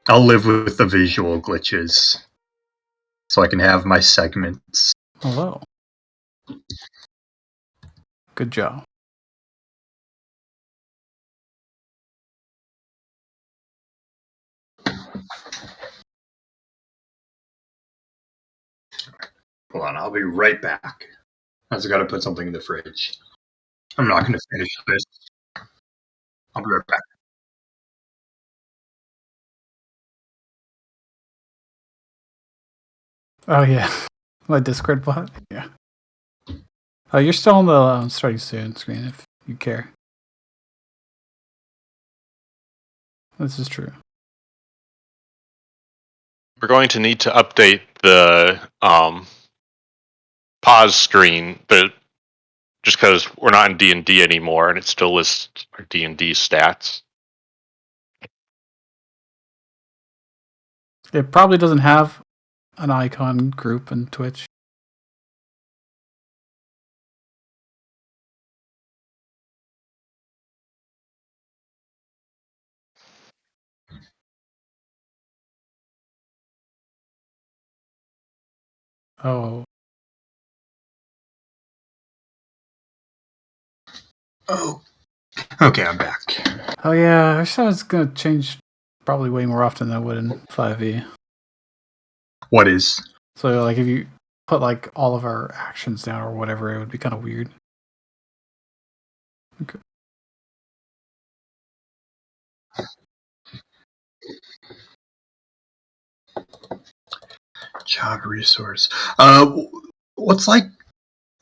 I'll live with the visual glitches, so I can have my segments. Hello. Good job. Hold on, I'll be right back. I just gotta put something in the fridge. I'm not gonna finish this. I'll be right back. Oh, yeah. My Discord bot? Yeah. Oh, you're still on the starting soon screen if you care. This is true. We're going to need to update the pause screen, but just because we're not in D&D anymore, and it still lists our D&D stats. It probably doesn't have an icon group in Twitch. Oh. Oh. Okay, I'm back. Oh, yeah. I thought it's going to change probably way more often than it would in 5e. What is? So, like, if you put, like, all of our actions down or whatever, it would be kind of weird. Okay. Job resource. What's like?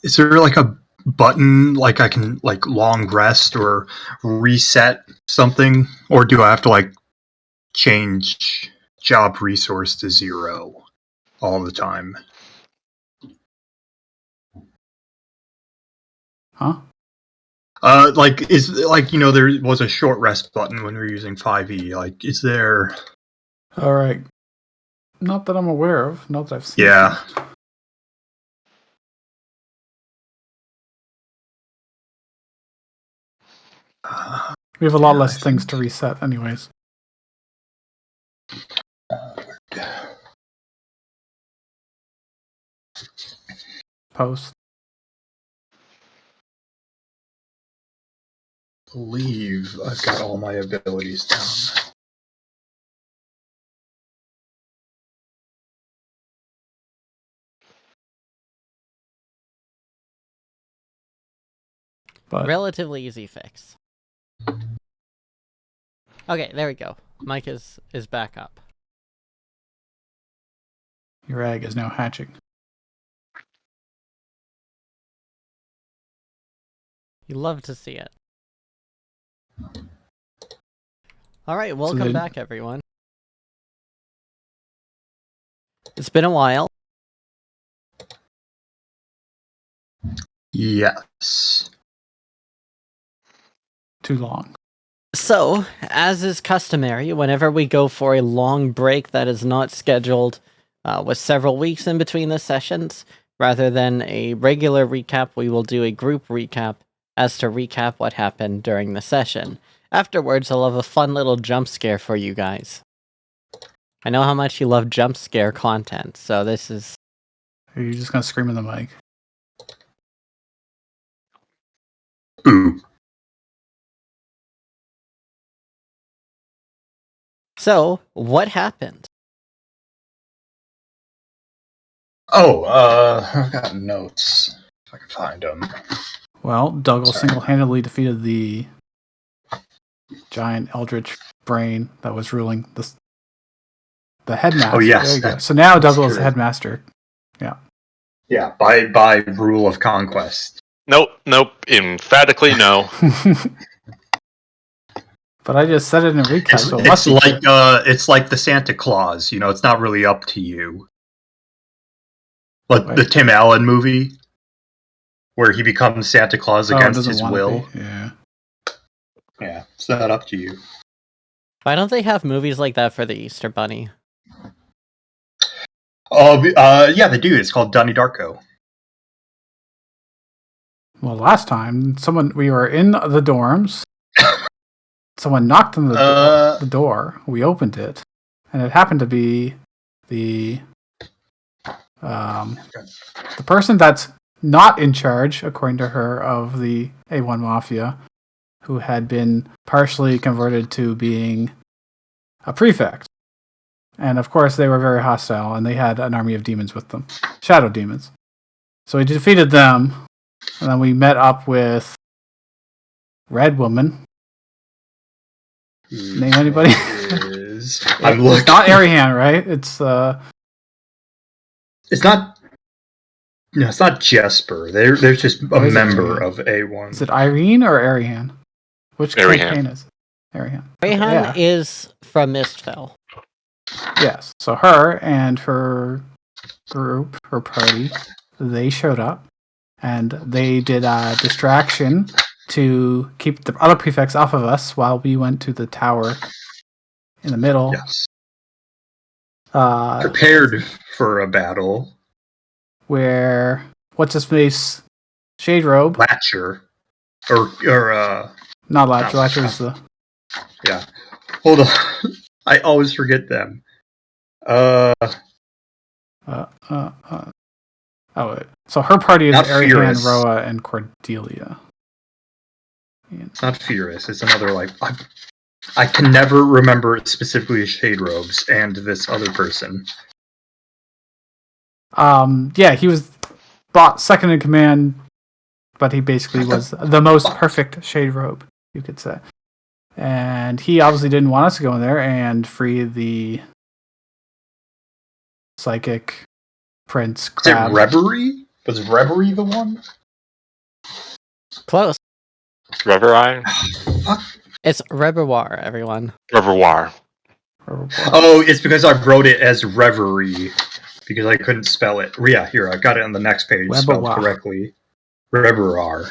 Is there like a button like I can like long rest or reset something, or do I have to like change job resource to 0 all the time? Huh? Like is like there was a short rest button when we were using 5e. Like, is there? All right. Not that I'm aware of. Not that I've seen. Yeah. We have a lot less things to reset, anyways. Post. I believe I've got all my abilities down. But relatively easy fix. Okay, there we go. Mike is back up. Your egg is now hatching. You love to see it. Alright, welcome back, everyone. It's been a while. Yes. Too long. So, as is customary, whenever we go for a long break that is not scheduled with several weeks in between the sessions, rather than a regular recap, we will do a group recap as to recap what happened during the session. Afterwards, I'll have a fun little jump scare for you guys. I know how much you love jump scare content, so this is... Are you just going to scream in the mic? Boo. So, what happened? Oh, I've got notes. If I can find them. Well, Dougal single-handedly defeated the giant eldritch brain that was ruling the headmaster. Oh, yes. There you go. So now Dougal is the headmaster. Yeah. Yeah, by rule of conquest. Nope. Emphatically no. But I just said it in a recap, so it must be it's like the Santa Claus. It's not really up to you. Like the Tim Allen movie, where he becomes Santa Claus against his will. Yeah. Yeah, it's not up to you. Why don't they have movies like that for the Easter Bunny? Yeah, they do. It's called Donnie Darko. Well, last time, we were in the dorms. Someone knocked on the door. We opened it. and it happened to be the person that's not in charge, according to her, of the A1 Mafia, who had been partially converted to being a prefect. And of course, they were very hostile, and they had an army of demons with them, shadow demons. So we defeated them, and then we met up with Red Woman. Name anybody? I'm looking. It's not Arihan, right? It's It's not. No, it's not Jesper. There's just a member of A1. Is it Irene or Arihan? Which campaign is it? Arihan. Rayhan is from Mistfell. Yes. So her and her group, her party, they showed up, and they did a distraction to keep the other prefects off of us while we went to the tower in the middle. Yes. Prepared for a battle. Where what's his face? Shade Robe. Latcher. Not Latcher. Latcher's the. Yeah. Hold on. I always forget them. Oh, wait. So her party is Not Arihan, Furious. Roa, and Cordelia. It's not Furious. It's another I can never remember specifically Shade Robes and this other person. Yeah, he was bought second in command, but he basically was the most perfect Shade Robe, you could say. And he obviously didn't want us to go in there and free the psychic prince crab. Is it Reverie? Was Reverie the one? Close. Reverie? It's Reberwar, everyone. Revervoir. Oh, it's because I wrote it as Reverie. Because I couldn't spell it. Yeah, here, I got it on the next page spelled correctly. Reverar.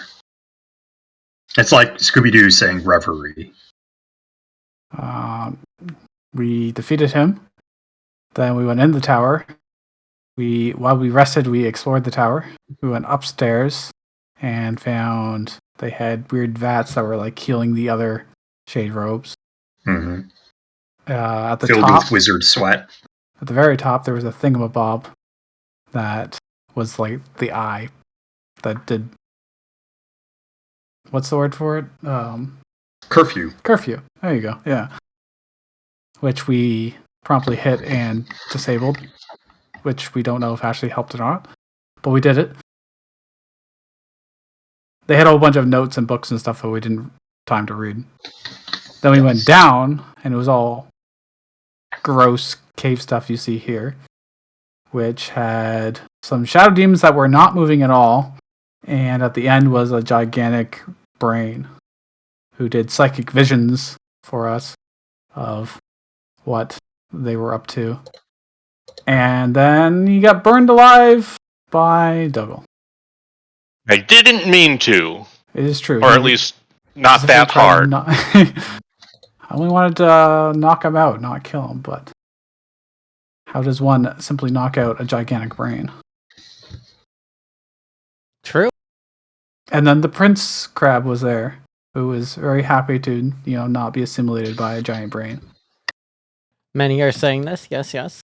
It's like Scooby-Doo saying Reverie. We defeated him. Then we went in the tower. While we rested, we explored the tower. We went upstairs and found they had weird vats that were like healing the other Shade Robes. Mm-hmm. At the Filled top, with wizard sweat. at the very top, there was a thingamabob that was like the eye that did. What's the word for it? Curfew. Curfew. There you go. Yeah. Which we promptly hit and disabled, which we don't know if actually helped or not, but we did it. They had a whole bunch of notes and books and stuff that we didn't have time to read. Then we went down, and it was all gross cave stuff you see here, which had some shadow demons that were not moving at all, and at the end was a gigantic brain who did psychic visions for us of what they were up to. And then he got burned alive by Dougal. I didn't mean to. It is true. Or at least not that hard. I only wanted to knock him out, not kill him, but how does one simply knock out a gigantic brain? True. And then the Prince Crab was there, who was very happy to, not be assimilated by a giant brain. Many are saying this. Yes, yes.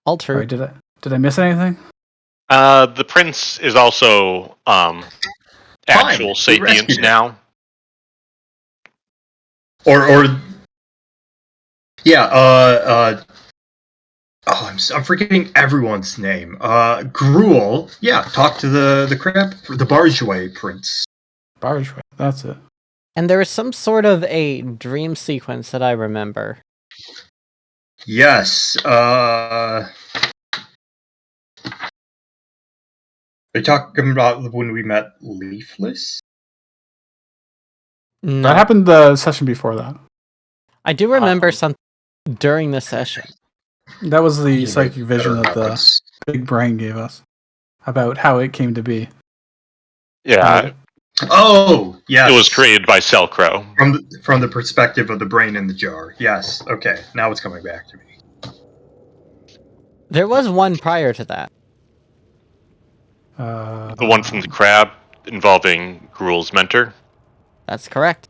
All true. Sorry, did I miss anything? The prince is also actual sapiens now. Or yeah, I'm forgetting everyone's name. Gruel, yeah, talk to the crab, the Bargeway prince. Bargeway, that's it. And there was some sort of a dream sequence that I remember. Yes, are you talking about when we met Leafless? No. That happened the session before that. I do remember something during the session. That was the psychic vision that the big brain gave us about how it came to be. Yeah. Oh, yes. It was created by Selcrow. From the perspective of the brain in the jar. Yes. Okay. Now it's coming back to me. There was one prior to that. The one from the crab involving Gruel's mentor. That's correct.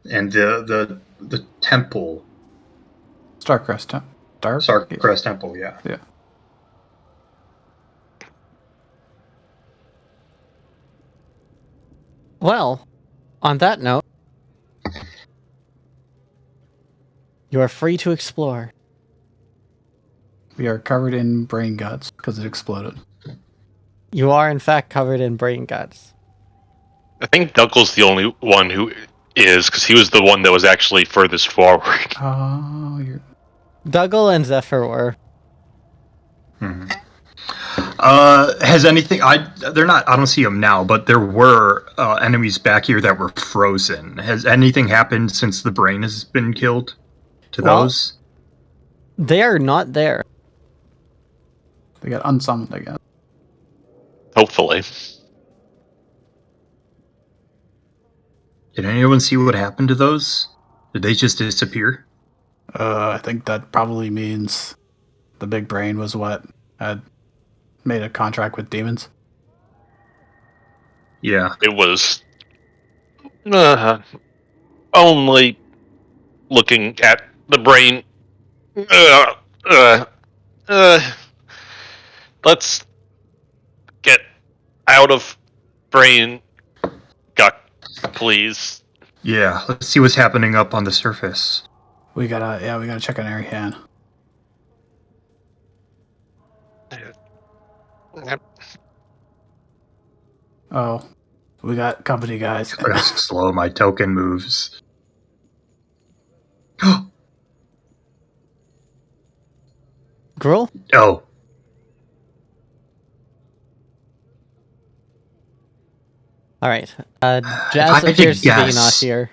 And the the temple. Starcrest. Starcrest Temple, yeah. Yeah. Well, on that note, you are free to explore. We are covered in brain guts because it exploded. You are, in fact, covered in brain guts. I think Dunkle's the only one who is, because he was the one that was actually furthest forward. Oh, you're... Dougal and Zephyr were. Mm-hmm. Has anything? They're not. I don't see them now, but there were enemies back here that were frozen. Has anything happened since the brain has been killed to those? They are not there. They got unsummoned, I guess. Hopefully. Did anyone see what happened to those? Did they just disappear? I think that probably means the big brain was what had made a contract with demons. Yeah. It was only looking at the brain. Let's get out of brain guck, please. Yeah. Let's see what's happening up on the surface. We gotta check on every hand. Oh, we got company, guys. Gotta slow my token moves. Gruel? Oh. Alright. Jazz appears to be not here.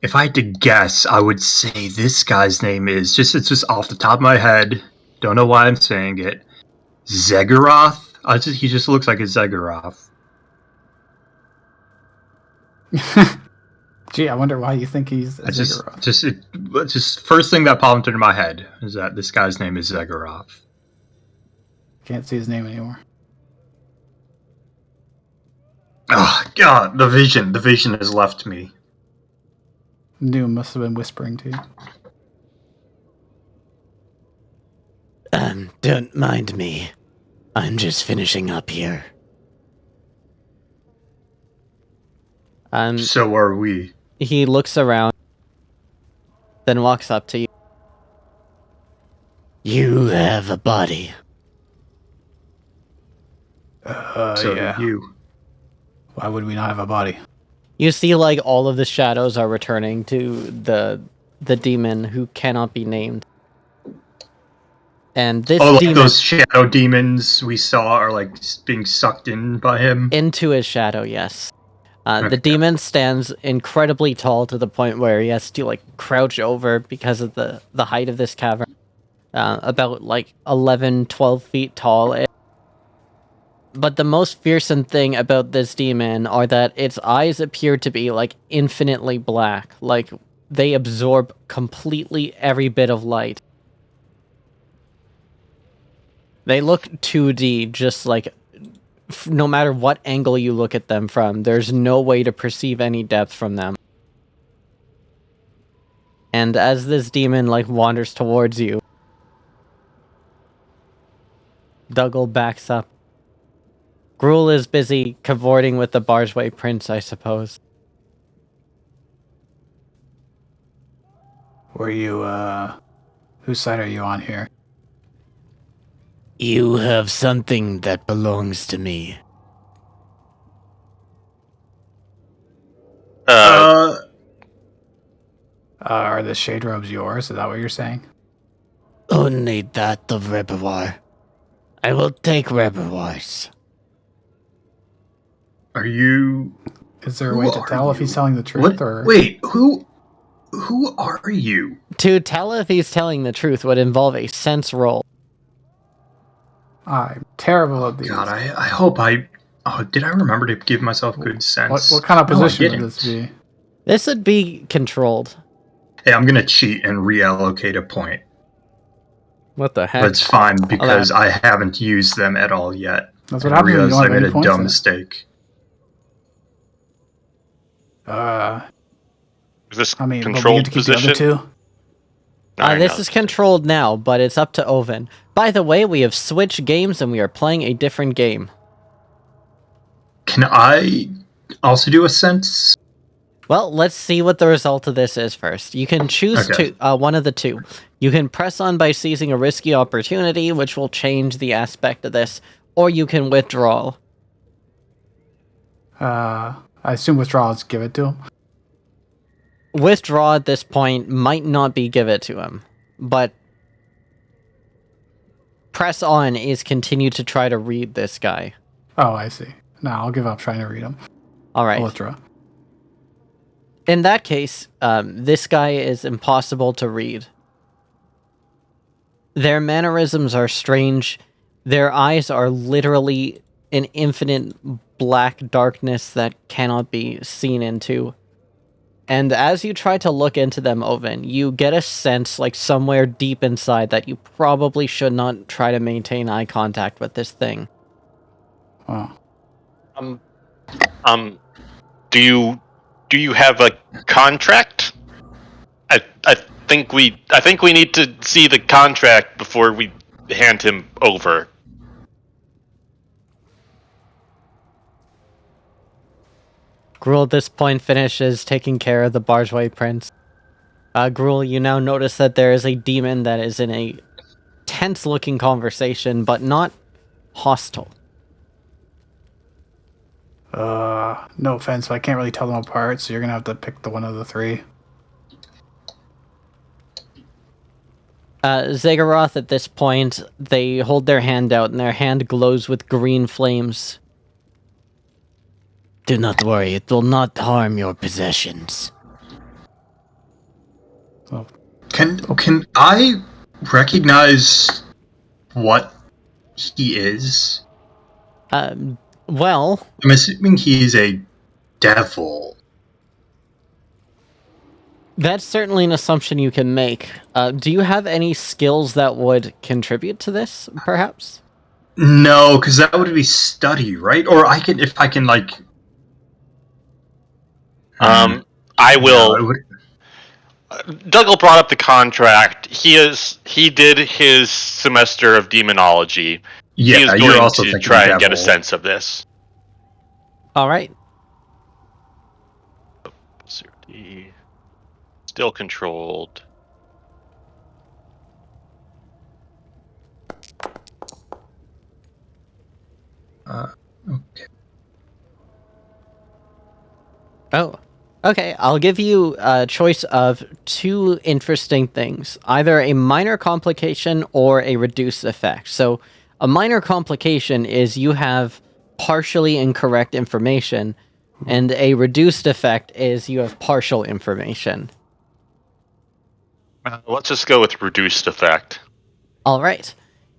If I had to guess, I would say this guy's name is it's just off the top of my head. Don't know why I'm saying it. Zegoroth? He just looks like a Zegoroth. Gee, I wonder why you think he's Ziggurat. Just first thing that popped into my head is that this guy's name is Zegoroth. Can't see his name anymore. Oh God, the vision has left me. Doom must have been whispering to you. Don't mind me. I'm just finishing up here. So are we. He looks around, then walks up to you. You have a body. So Yeah. do you. Why would we not have a body? You see, like, all of the shadows are returning to the demon who cannot be named. And this demon, those shadow demons we saw are like being sucked in by him. Into his shadow, yes. Okay. The demon stands incredibly tall to the point where he has to like crouch over because of the height of this cavern. About like 11, 12 feet tall. But the most fearsome thing about this demon are that its eyes appear to be like infinitely black. Like they absorb completely every bit of light. They look 2D, just like no matter what angle you look at them from, there's no way to perceive any depth from them. And as this demon like wanders towards you, Dougal backs up. Gruel is busy cavorting with the Bargeway Prince, I suppose. Were you, whose side are you on here? You have something that belongs to me. Are the shade robes yours? Is that what you're saying? Only that of Reberwar. I will take Reberwar's. Are you? Is there a way to tell if he's telling the truth or? Wait, who are you? To tell if he's telling the truth would involve a sense roll. I'm terrible at these. God, I hope I. Oh, did I remember to give myself good sense? What kind of position would this be? This would be controlled. Hey, I'm gonna cheat and reallocate a point. What the heck? That's fine because I haven't used them at all yet. That's what happens when you I don't have made any a points dumb in it. mistake. Is this I mean, but we controlled get to keep the position? other two. This is controlled now, but it's up to Oven. By the way, we have switched games and we are playing a different game. Can I also do a sense? Well, let's see what the result of this is first. You can choose one of the two. You can press on by seizing a risky opportunity, which will change the aspect of this, or you can withdraw. I assume withdrawals give it to him. Withdraw at this point might not be give it to him, but press on is continue to try to read this guy. Oh, I see. No, I'll give up trying to read him. All right. I'll withdraw. In that case, this guy is impossible to read. Their mannerisms are strange. Their eyes are literally an infinite black darkness that cannot be seen into. And as you try to look into them, Oven, you get a sense, like somewhere deep inside, that you probably should not try to maintain eye contact with this thing. Wow. Do you have a contract? I think we need to see the contract before we hand him over. Gruul at this point finishes taking care of the Bargeway Prince. Gruul, you now notice that there is a demon that is in a tense-looking conversation, but not hostile. No offense, but I can't really tell them apart, so you're gonna have to pick the one of the three. Zagoroth, at this point, they hold their hand out, and their hand glows with green flames. Do not worry, it will not harm your possessions. Oh. Can I recognize what he is? Well... I'm assuming he's a devil. That's certainly an assumption you can make. Do you have any skills that would contribute to this, perhaps? No, because that would be study, right? Or I can, if I can, like... I will... Dougal brought up the contract. He did his semester of demonology. Yeah, he is you're going also to thinking try and devil. get a sense of this. Alright. Still controlled. Okay. Oh, okay. I'll give you a choice of two interesting things. Either a minor complication or a reduced effect. So, a minor complication is you have partially incorrect information, and a reduced effect is you have partial information. Let's just go with reduced effect. Alright.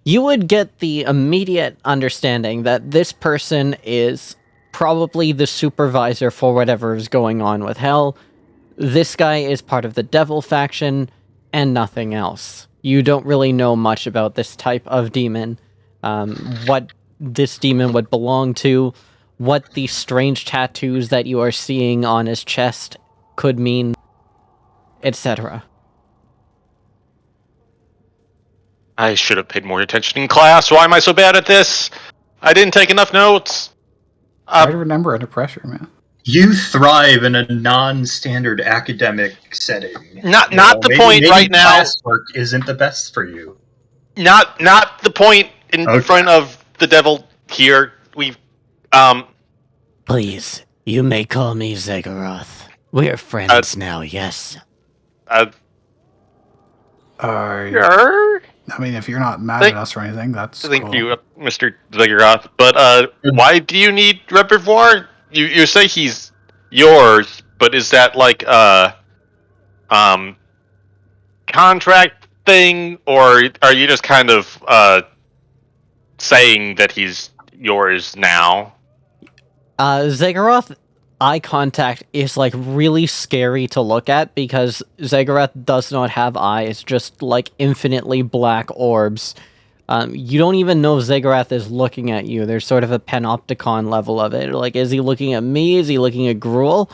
You would get the immediate understanding that this person is probably the supervisor for whatever is going on with Hell. This guy is part of the Devil faction, and nothing else. You don't really know much about this type of demon, what this demon would belong to, what the strange tattoos that you are seeing on his chest could mean, etc. I should have paid more attention in class. Why am I so bad at this? I didn't take enough notes. Try to remember under pressure, man. You thrive in a non-standard academic setting. Not the point maybe right now. Classwork isn't the best for you. Not the point in front of the devil here. Please, you may call me Zagoroth. We are friends now, yes? I mean, if you're not mad at us or anything, that's Thank cool. you, Mr. Zagoroth. But why do you need repertoire? You say he's yours, but is that like a contract thing, or are you just kind of saying that he's yours now? Zagoroth eye contact is like really scary to look at because Zagoroth does not have eyes, just like infinitely black orbs. You don't even know if Zagoroth is looking at you. There's sort of a panopticon level of it. Like, is he looking at me? Is he looking at Gruul?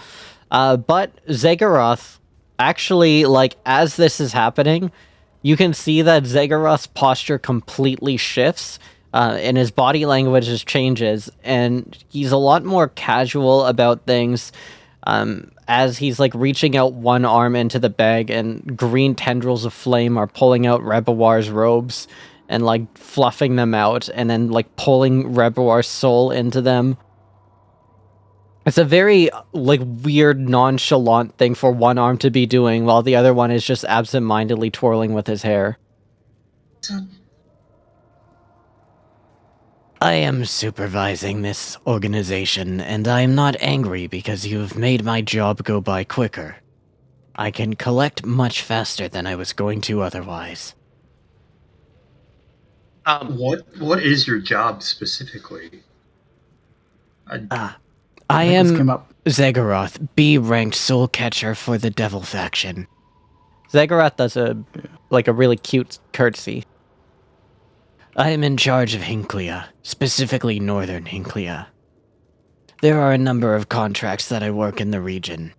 But Zagoroth Actually, like, as this is happening, you can see that Zegoroth's posture completely shifts, and his body language just changes, and he's a lot more casual about things, as he's, like, reaching out one arm into the bag, and green tendrils of flame are pulling out Rebawar's robes, and, like, fluffing them out, and then, like, pulling Rebawar's soul into them. It's a very, like, weird, nonchalant thing for one arm to be doing, while the other one is just absent-mindedly twirling with his hair. I am supervising this organization, and I am not angry because you have made my job go by quicker. I can collect much faster than I was going to otherwise. What is your job specifically? I I think this am came up. Zegoroth, B-ranked soul catcher for the Devil faction. Zegoroth does a really cute curtsy. I am in charge of Hinklia, specifically Northern Hinklia. There are a number of contracts that I work in the region.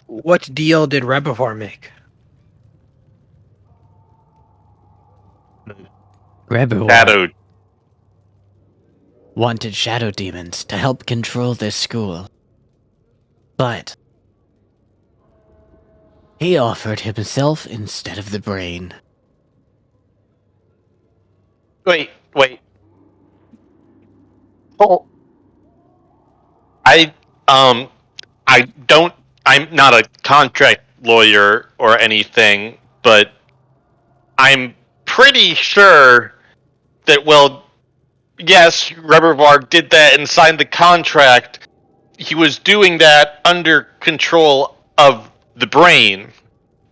What deal did Rebavar make? Rebuwar Shadow. wanted shadow demons to help control this school. But he offered himself instead of the brain. Wait. Oh. I don't. I'm not a contract lawyer or anything, but I'm pretty sure that, well, yes, Rebervar did that and signed the contract. He was doing that under control of the brain,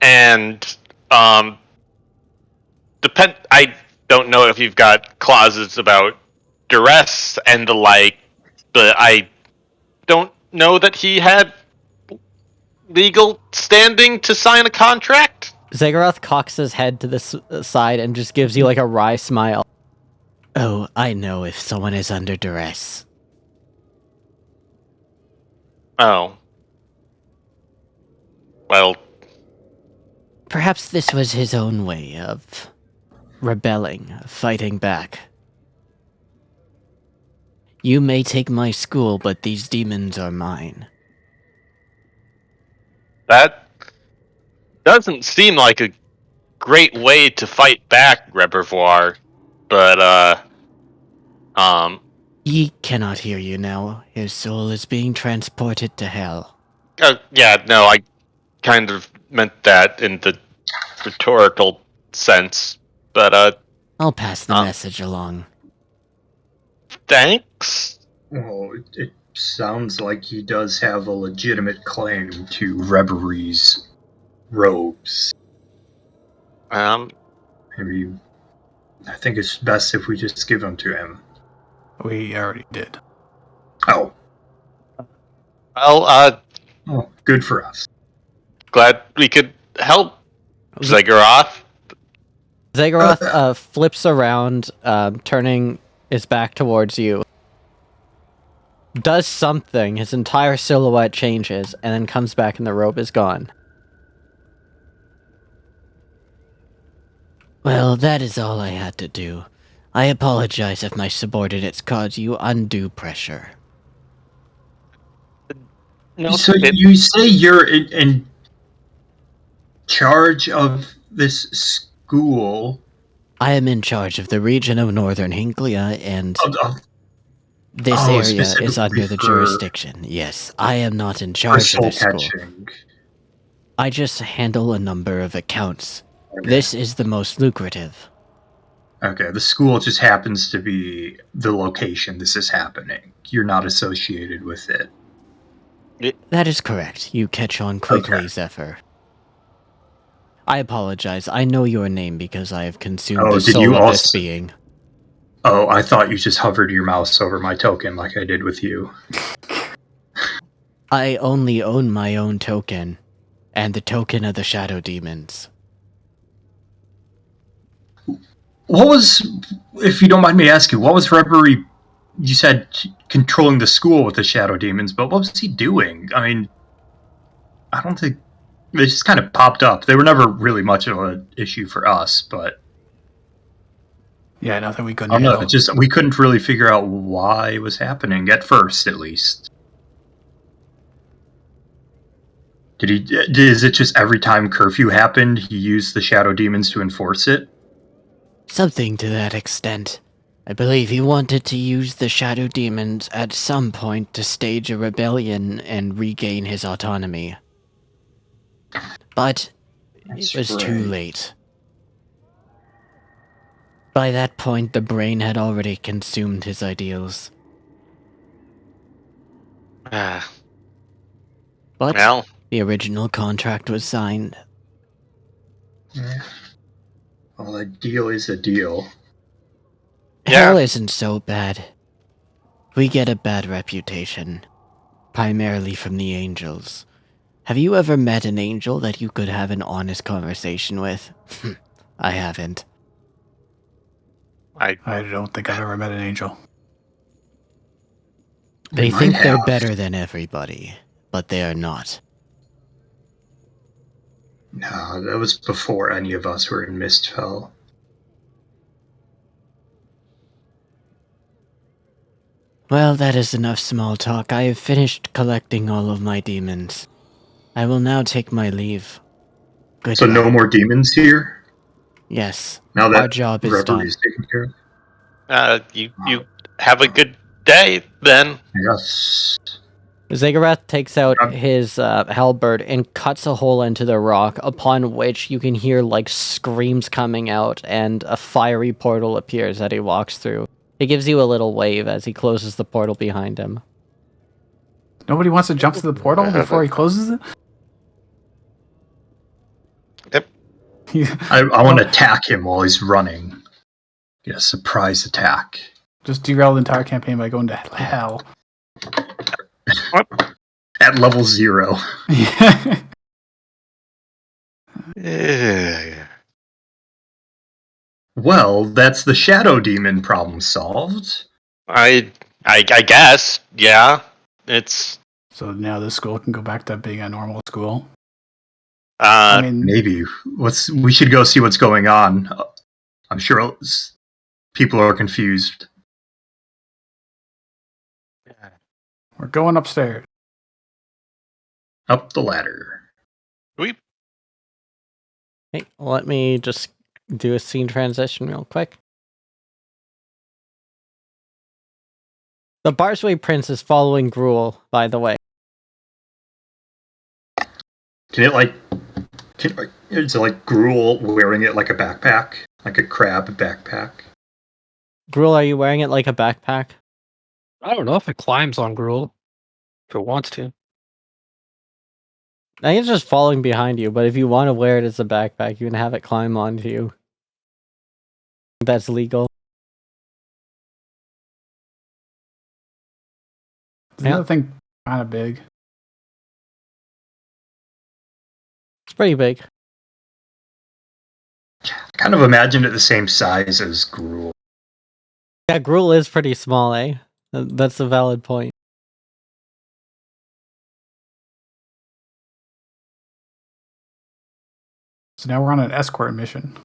and I don't know if you've got clauses about duress and the like, but I don't know that he had legal standing to sign a contract. Zegoroth cocks his head to the side and just gives you like a wry smile. Oh, I know if someone is under duress. Oh. Well, Perhaps this was his own way of rebelling, fighting back. You may take my school, but these demons are mine. that doesn't seem like a great way to fight back, Rebervoir. But, He cannot hear you now. His soul is being transported to hell. yeah, no, I kind of meant that in the rhetorical sense. But, I'll pass the message along. thanks? Well, it sounds like he does have a legitimate claim to Reberie's robes. Maybe I think it's best if we just give them to him. We already did. Oh. Well, Oh, good for us. glad we could help, Zegoroth. Zegoroth flips around, turning his back towards you. Does something, his entire silhouette changes, and then comes back and the robe is gone. Well, that is all I had to do. I apologize if my subordinates caused you undue pressure. No, So you say you're in charge of this school? I am in charge of the region of Northern Hinklia, and this area is under the jurisdiction. Yes, I am not in charge of the school. I just handle a number of accounts. Okay. This is the most lucrative. Okay, the school just happens to be the location this is happening. You're not associated with it. That is correct. You catch on quickly, okay. Zephyr. I apologize. I know your name because I have consumed the soul of this being. Oh, I thought you just hovered your mouse over my token like I did with you. I only own my own token, and the token of the shadow demons. What was, if you don't mind me asking, what was Reverie, you said controlling the school with the shadow demons, but what was he doing? I mean, I don't think they just kind of popped up. They were never really much of an issue for us, but Yeah, nothing we I couldn't don't know. handle. It's just we couldn't really figure out why it was happening at first, at least. Is it just every time curfew happened, he used the shadow demons to enforce it? Something to that extent. I believe he wanted to use the shadow demons at some point to stage a rebellion and regain his autonomy. But it was too late. By that point, the brain had already consumed his ideals. Ah, But well, the original contract was signed. Yeah. Well, a deal is a deal. Hell isn't so bad. We get a bad reputation, primarily from the angels. Have you ever met an angel that you could have an honest conversation with? I haven't. I don't think I've ever met an angel. They might think they're have. better than everybody, but they are not. No, that was before any of us were in Mistfell. Well, that is enough small talk. I have finished collecting all of my demons. I will now take my leave. Goodbye. So no more demons here? Yes, Now our that job is Reverie done. is taken care of? you have a good day then. Yes. Ziggurat takes out Um, his halberd and cuts a hole into the rock, upon which you can hear like screams coming out, and a fiery portal appears that he walks through. He gives you a little wave as he closes the portal behind him. Nobody wants to jump to the portal before he closes it? Yep. I want to attack him while he's running. Get a surprise attack. Just derail the entire campaign by going to hell. At level 0. Yeah. Well, that's the shadow demon problem solved. I guess, yeah. It's So now this school can go back to being a normal school. I mean, Maybe. We should go see what's going on. I'm sure people are confused. we're going upstairs. Up the ladder. we Hey, let me just do a scene transition real quick. The Barsway Prince is following Gruel, by the way. Can it is it like Gruel wearing it like a backpack? Like a crab backpack? Gruel, are you wearing it like a backpack? I don't know if it climbs on Gruel. If it wants to. I think it's just following behind you, but if you want to wear it as a backpack, you can have it climb onto you. That's legal. Isn't that thing kind of big? It's pretty big. I kind of imagined it the same size as Gruel. Yeah, Gruel is pretty small, eh? That's a valid point. So now we're on an escort mission.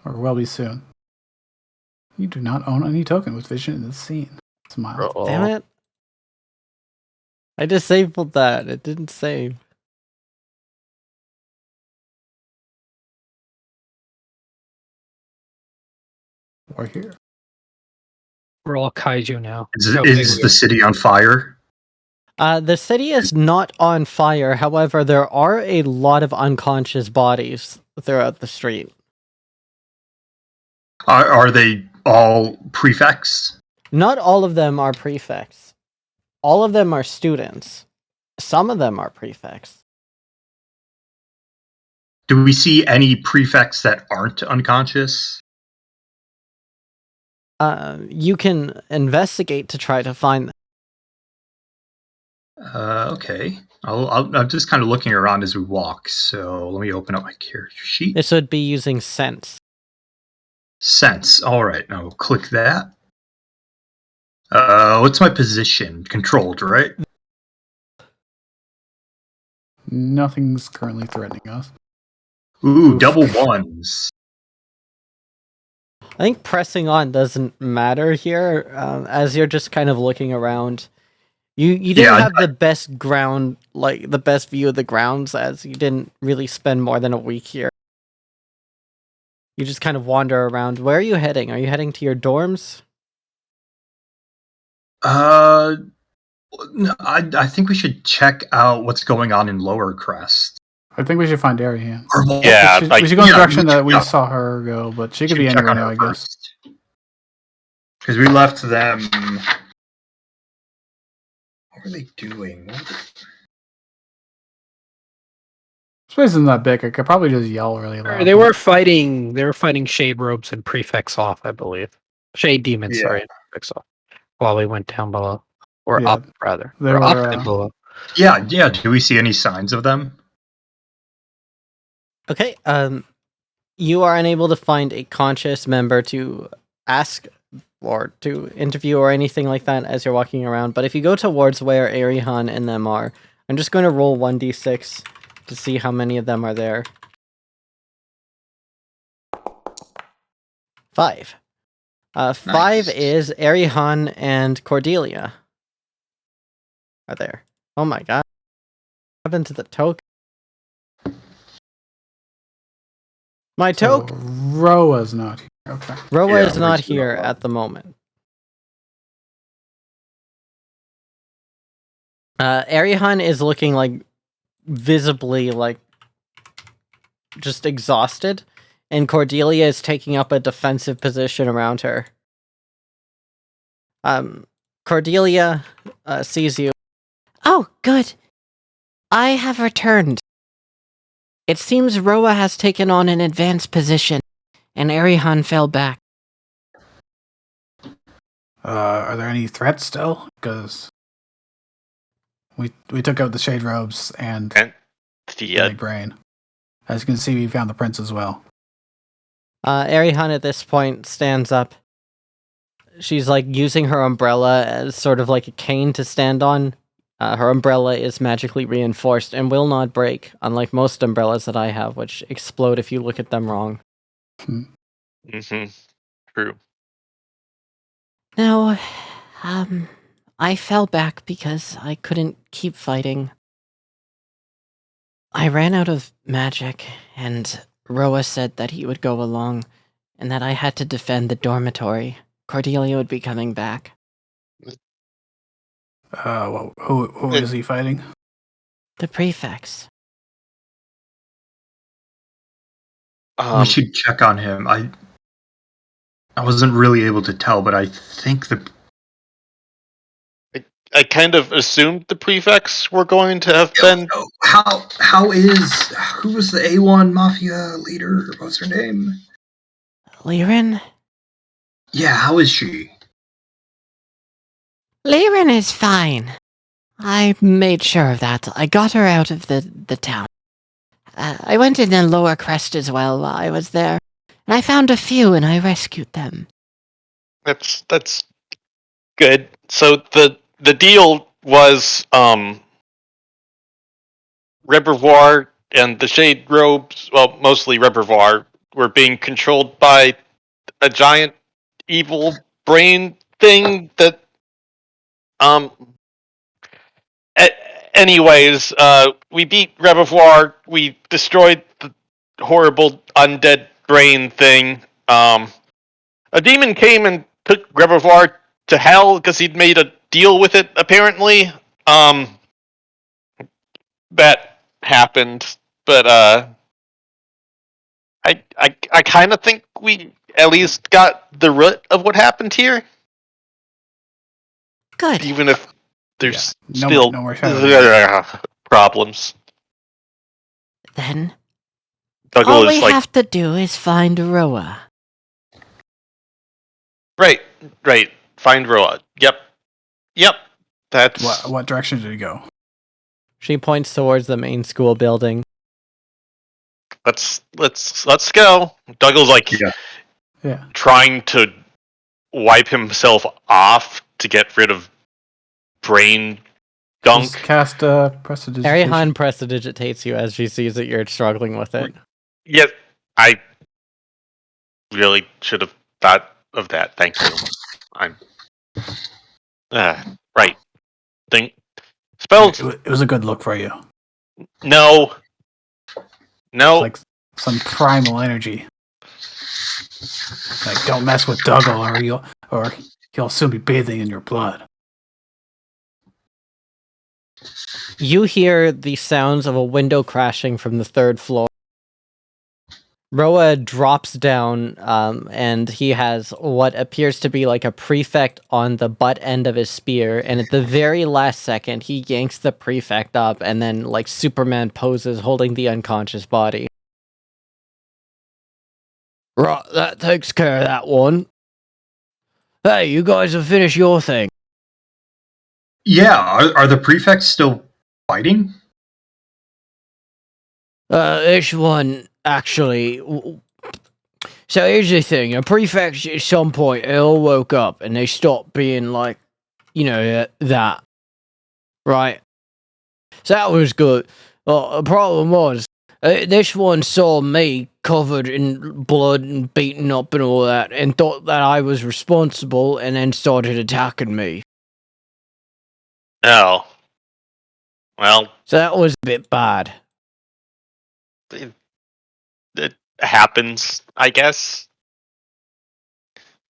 Or will be soon. You do not own any token with vision in the scene. Smile. Damn it. I disabled that. It didn't save. We're here. We're all kaiju now. Is the city on fire? The city is not on fire. However, there are a lot of unconscious bodies throughout the street. Are they all prefects? Not all of them are prefects. All of them are students. Some of them are prefects. Do we see any prefects that aren't unconscious? You can investigate to try to find them. Okay. I'm just kind of looking around as we walk, so let me open up my character sheet. This would be using sense. Sense. All right, now we'll click that. What's my position? Controlled, right? Nothing's currently threatening us. Ooh, Oof. double ones. I think pressing on doesn't matter here, as you're just kind of looking around. You didn't Yeah, have the best ground, like the best view of the grounds, as you didn't really spend more than a week here. You just kind of wander around. Where are you heading? Are you heading to your dorms? I think we should check out what's going on in Lower Crest. I think we should find Ariane. Yeah, we like should go in the yeah, direction we that should- we yeah. saw her go, but she could Should be check anywhere on now, her I guess. Because we left them. What were they doing? Space isn't that big. I could probably just yell really loud. They were fighting. They were fighting shade robes and prefects off, I believe. Shade demons, Yeah. sorry, and prefects off. While we went down below, or Yeah, up rather, they or were, up and below. Yeah. Do we see any signs of them? Okay, you are unable to find a conscious member to ask or to interview or anything like that as you're walking around, but if you go towards where Arihan and them are, I'm just going to roll 1d6 to see how many of them are there. 5. 5 Nice. is Arihan and Cordelia are there. Oh my god. What happened to the token? My So token! Roa's not here. Okay. Roa Yeah, is not we see here Roa. at the moment. Arihan is looking like visibly like just exhausted, and Cordelia is taking up a defensive position around her. Cordelia sees you. Oh, good. I have returned. It seems Roa has taken on an advanced position, and Arihan fell back. Are there any threats still? Because we took out the shade robes and the The big brain. As you can see, we found the prince as well. Arihan at this point stands up. She's like using her umbrella as sort of like a cane to stand on. Her umbrella is magically reinforced and will not break, unlike most umbrellas that I have, which explode if you look at them wrong. True. No, I fell back because I couldn't keep fighting. I ran out of magic, and Roa said that he would go along, and that I had to defend the dormitory. Cordelia would be coming back. Who is he fighting? The prefects. We should check on him. I wasn't really able to tell, but I think I kind of assumed the prefects were going to have been. who was the A1 mafia leader? What's her name? Liren? Yeah, how is she? Liren is fine. I made sure of that. I got her out of the town. I went in the Lower Crest as well while I was there, and I found a few and I rescued them. That's good. So the deal was Reservoir and the Shade Robes, well, mostly Reservoir, were being controlled by a giant evil brain thing that anyways, we beat Reservoir, we destroyed the horrible undead brain thing. A demon came and took Reservoir to hell because he'd made a deal with it, apparently. That happened, but I kind of think we at least got the root of what happened here, Good. even if there's Yeah, still no more shadow. problems. Then, Dougal all we is like, have to do is find Roa. right, find Roa. Yep. That's What direction did he go? She points towards the main school building. let's go. Douglas like Yeah. Yeah. trying to wipe himself off to get rid of brain gunk. Just cast prestidigitation. Arihan prestidigitates you as she sees that you're struggling with it. Yes, I really should have thought of that. Thank you. I'm right. Think spells. It was a good look for you. No. It's like some primal energy. Like, don't mess with Dougal, or he'll soon be bathing in your blood. You hear the sounds of a window crashing from the 3rd floor. Roa drops down, and he has what appears to be like a prefect on the butt end of his spear, and at the very last second, he yanks the prefect up, and then, like Superman poses, holding the unconscious body. Right, that takes care of that one. Hey, you guys have finished your thing. Yeah, are the prefects still fighting? This one, actually... So here's the thing, a prefect at some point, they all woke up and they stopped being like, that. Right? So that was good. The problem was, this one saw me covered in blood and beaten up and all that, and thought that I was responsible, and then started attacking me. Oh. Well, So that was a bit bad. it happens, I guess.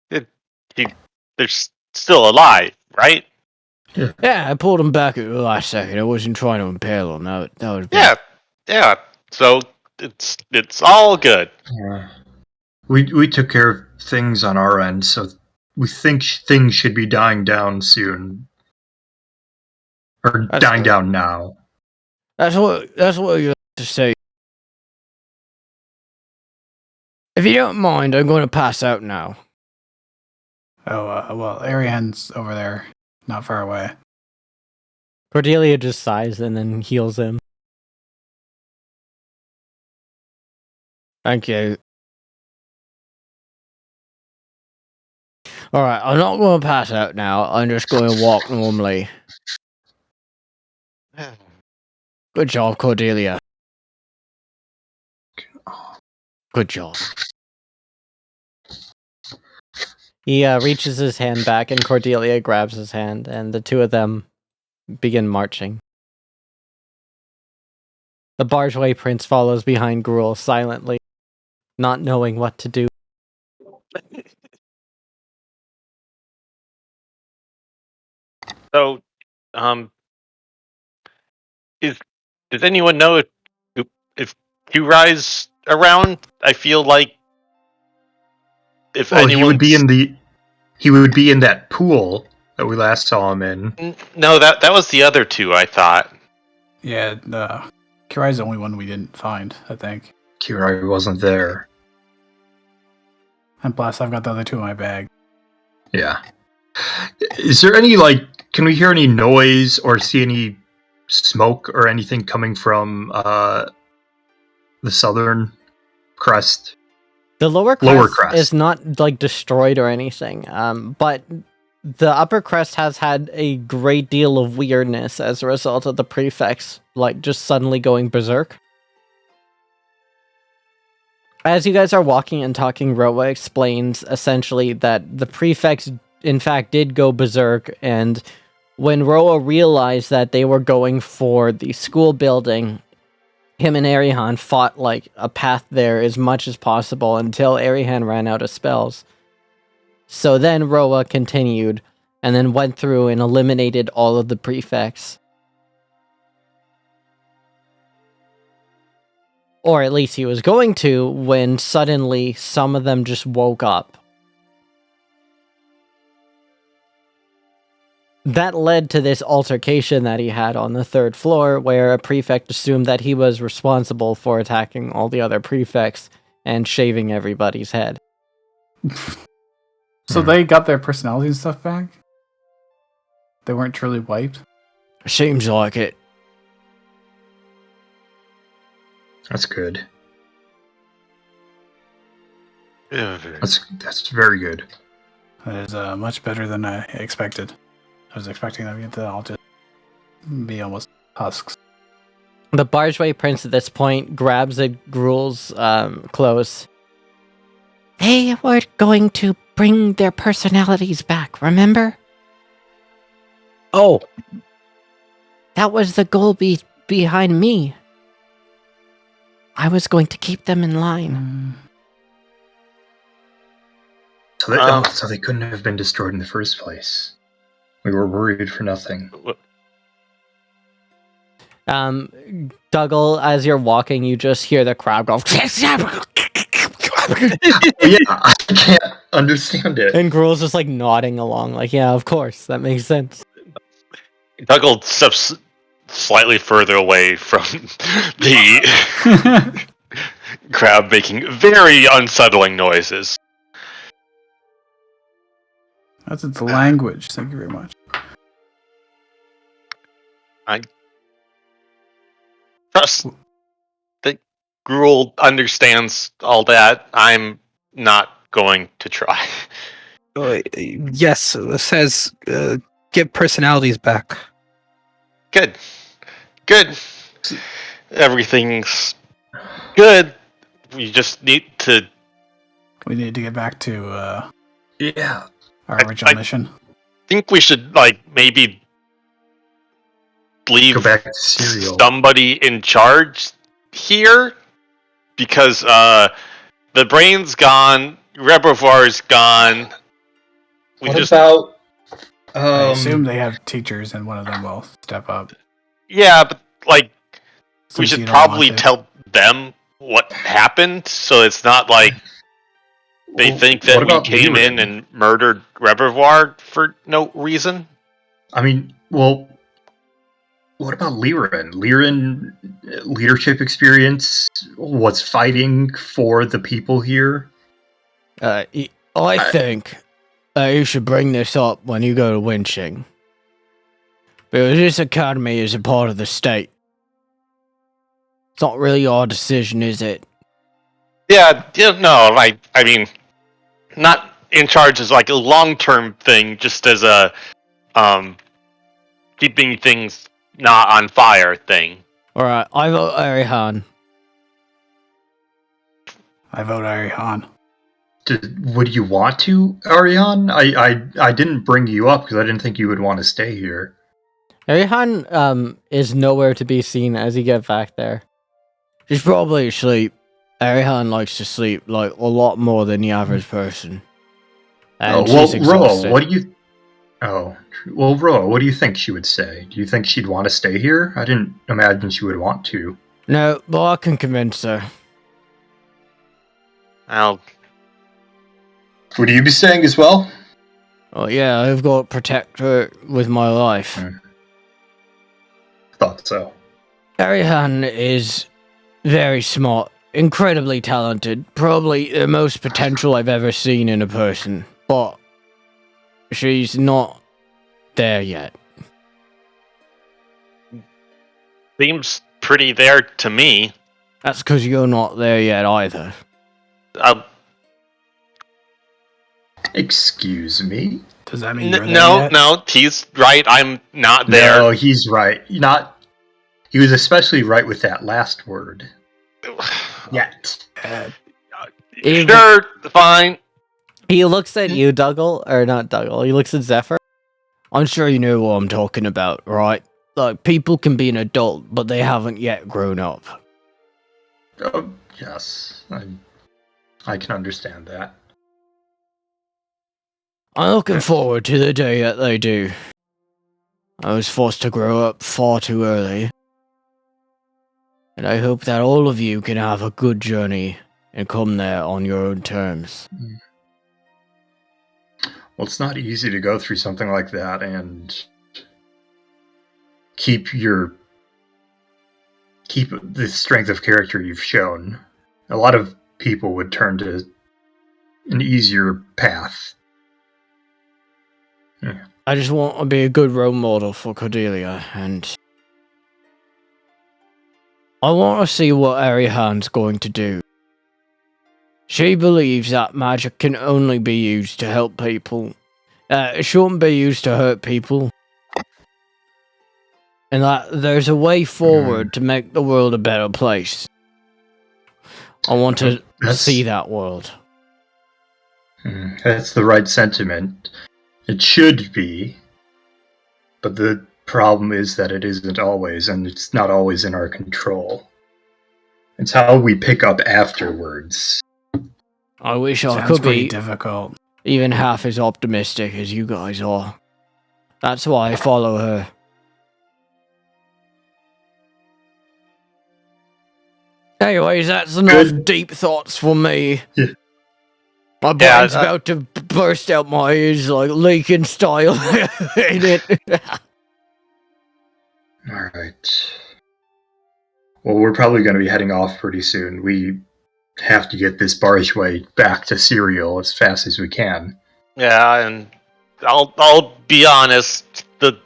They're still alive, right? Yeah, I pulled him back at the last second. I wasn't trying to impale him. That was Yeah, yeah. So it's all good. Yeah. We took care of things on our end, so we think things should be dying down soon, or That's dying good. down now. That's what you have to say. If you don't mind, I'm going to pass out now. Oh, well, Ariane's over there, not far away. Cordelia just sighs and then heals him. Thank you. Alright, I'm not going to pass out now. I'm just going to walk normally. Good job, Cordelia. Good job. He reaches his hand back, and Cordelia grabs his hand, and the two of them begin marching. The bargeway prince follows behind Gruul silently, not knowing what to do. So, does anyone know if Q-Rise around? I feel like if Well, anyone he would be in that pool that we last saw him in. No, that was the other two. I thought. Yeah, Kirai's the only one we didn't find, I think. Kirai wasn't there. And plus, I've got the other two in my bag. Yeah. Is there any, can we hear any noise or see any smoke or anything coming from the southern crest? The lower crest is not destroyed or anything, but the upper crest has had a great deal of weirdness as a result of the prefects just suddenly going berserk. As you guys are walking and talking, Roa explains essentially that the prefects in fact did go berserk, and when Roa realized that they were going for the school building, him and Arihan fought a path there as much as possible until Arihan ran out of spells. So then Roa continued, and then went through and eliminated all of the prefects. Or at least he was going to, when suddenly some of them just woke up. That led to this altercation that he had on the 3rd floor, where a prefect assumed that he was responsible for attacking all the other prefects and shaving everybody's head. So they got their personality and stuff back? They weren't truly wiped? Seems like it. That's good. Yeah. That's very good. That is much better than I expected. I was expecting them to all just be almost husks. The bargeway prince at this point grabs at Gruel's clothes. They were going to bring their personalities back, remember? Oh, That was the goal behind me. I was going to keep them in line. So they couldn't have been destroyed in the first place. We were worried for nothing. Dougal, as you're walking, you just hear the crowd go. Yeah, I can't understand it. And Gruel's just like nodding along, like, yeah, of course, that makes sense. Dougal steps slightly further away from the crowd, making very unsettling noises. That's its language. Thank you very much. I trust that Gruel understands all that. I'm not going to try. yes, it says get personalities back. Good. Everything's good. We just need to. We need to get back to Yeah. our original mission. Think we should maybe leave Go back to cereal. somebody in charge here, because the brain's gone, Reservoir's gone. What about? I assume they have teachers, and one of them will step up. Yeah, but we Since should you don't want probably to. tell them what happened, so it's not like they think that what we about came in Liren? and murdered Reservoir for no reason. I mean, well, what about Liren? Liren, leadership experience, was fighting for the people here. I think you should bring this up when you go to Winching. Because this academy is a part of the state. It's not really our decision, is it? Yeah, no, I mean, not in charge as a long-term thing, just as a keeping things not on fire thing. Alright, I vote Arihan. I vote Arihan. Would you want to, Ariane? I didn't bring you up because I didn't think you would want to stay here. Arihan is nowhere to be seen as you get back there. She's probably asleep. Arihan likes to sleep a lot more than the average person. And she's exhausted. Roa, what do you? Oh, well, Roa, what do you think she would say? Do you think she'd want to stay here? I didn't imagine she would want to. No, but I can convince her. Would you be staying as well? Oh yeah, I've got to protect her with my life. Thought so. Arihan is very smart, incredibly talented, probably the most potential I've ever seen in a person, but she's not there yet. Seems pretty there to me. That's because you're not there yet either. Excuse me? Does that mean you're there No, yet? no, he's right. I'm not there. No, he's right. He was especially right with that last word. Yet. Sure, fine. He looks at you, Dougal, or not Dougal, he looks at Zephyr. I'm sure you know what I'm talking about, right? People can be an adult, but they haven't yet grown up. Oh, yes. I can understand that. I'm looking forward to the day that they do. I was forced to grow up far too early. And I hope that all of you can have a good journey and come there on your own terms. Well, it's not easy to go through something like that and keep the strength of character you've shown. A lot of people would turn to an easier path. Yeah. I just want to be a good role model for Cordelia, and I want to see what Arihan's going to do. She believes that magic can only be used to help people. It shouldn't be used to hurt people. And that there's a way forward to make the world a better place. I want to see that world. That's the right sentiment. It should be. But the problem is that it isn't always, and it's not always in our control. It's how we pick up afterwards. I wish I Sounds could pretty be difficult. even half as optimistic as you guys are. That's why I follow her. Anyways, that's enough deep thoughts for me. Yeah. My brain's about to burst out my ears like leaking style. Ain't it? Alright. Well, we're probably going to be heading off pretty soon. We have to get this bargeway back to Serial as fast as we can. Yeah, and I'll be honest. The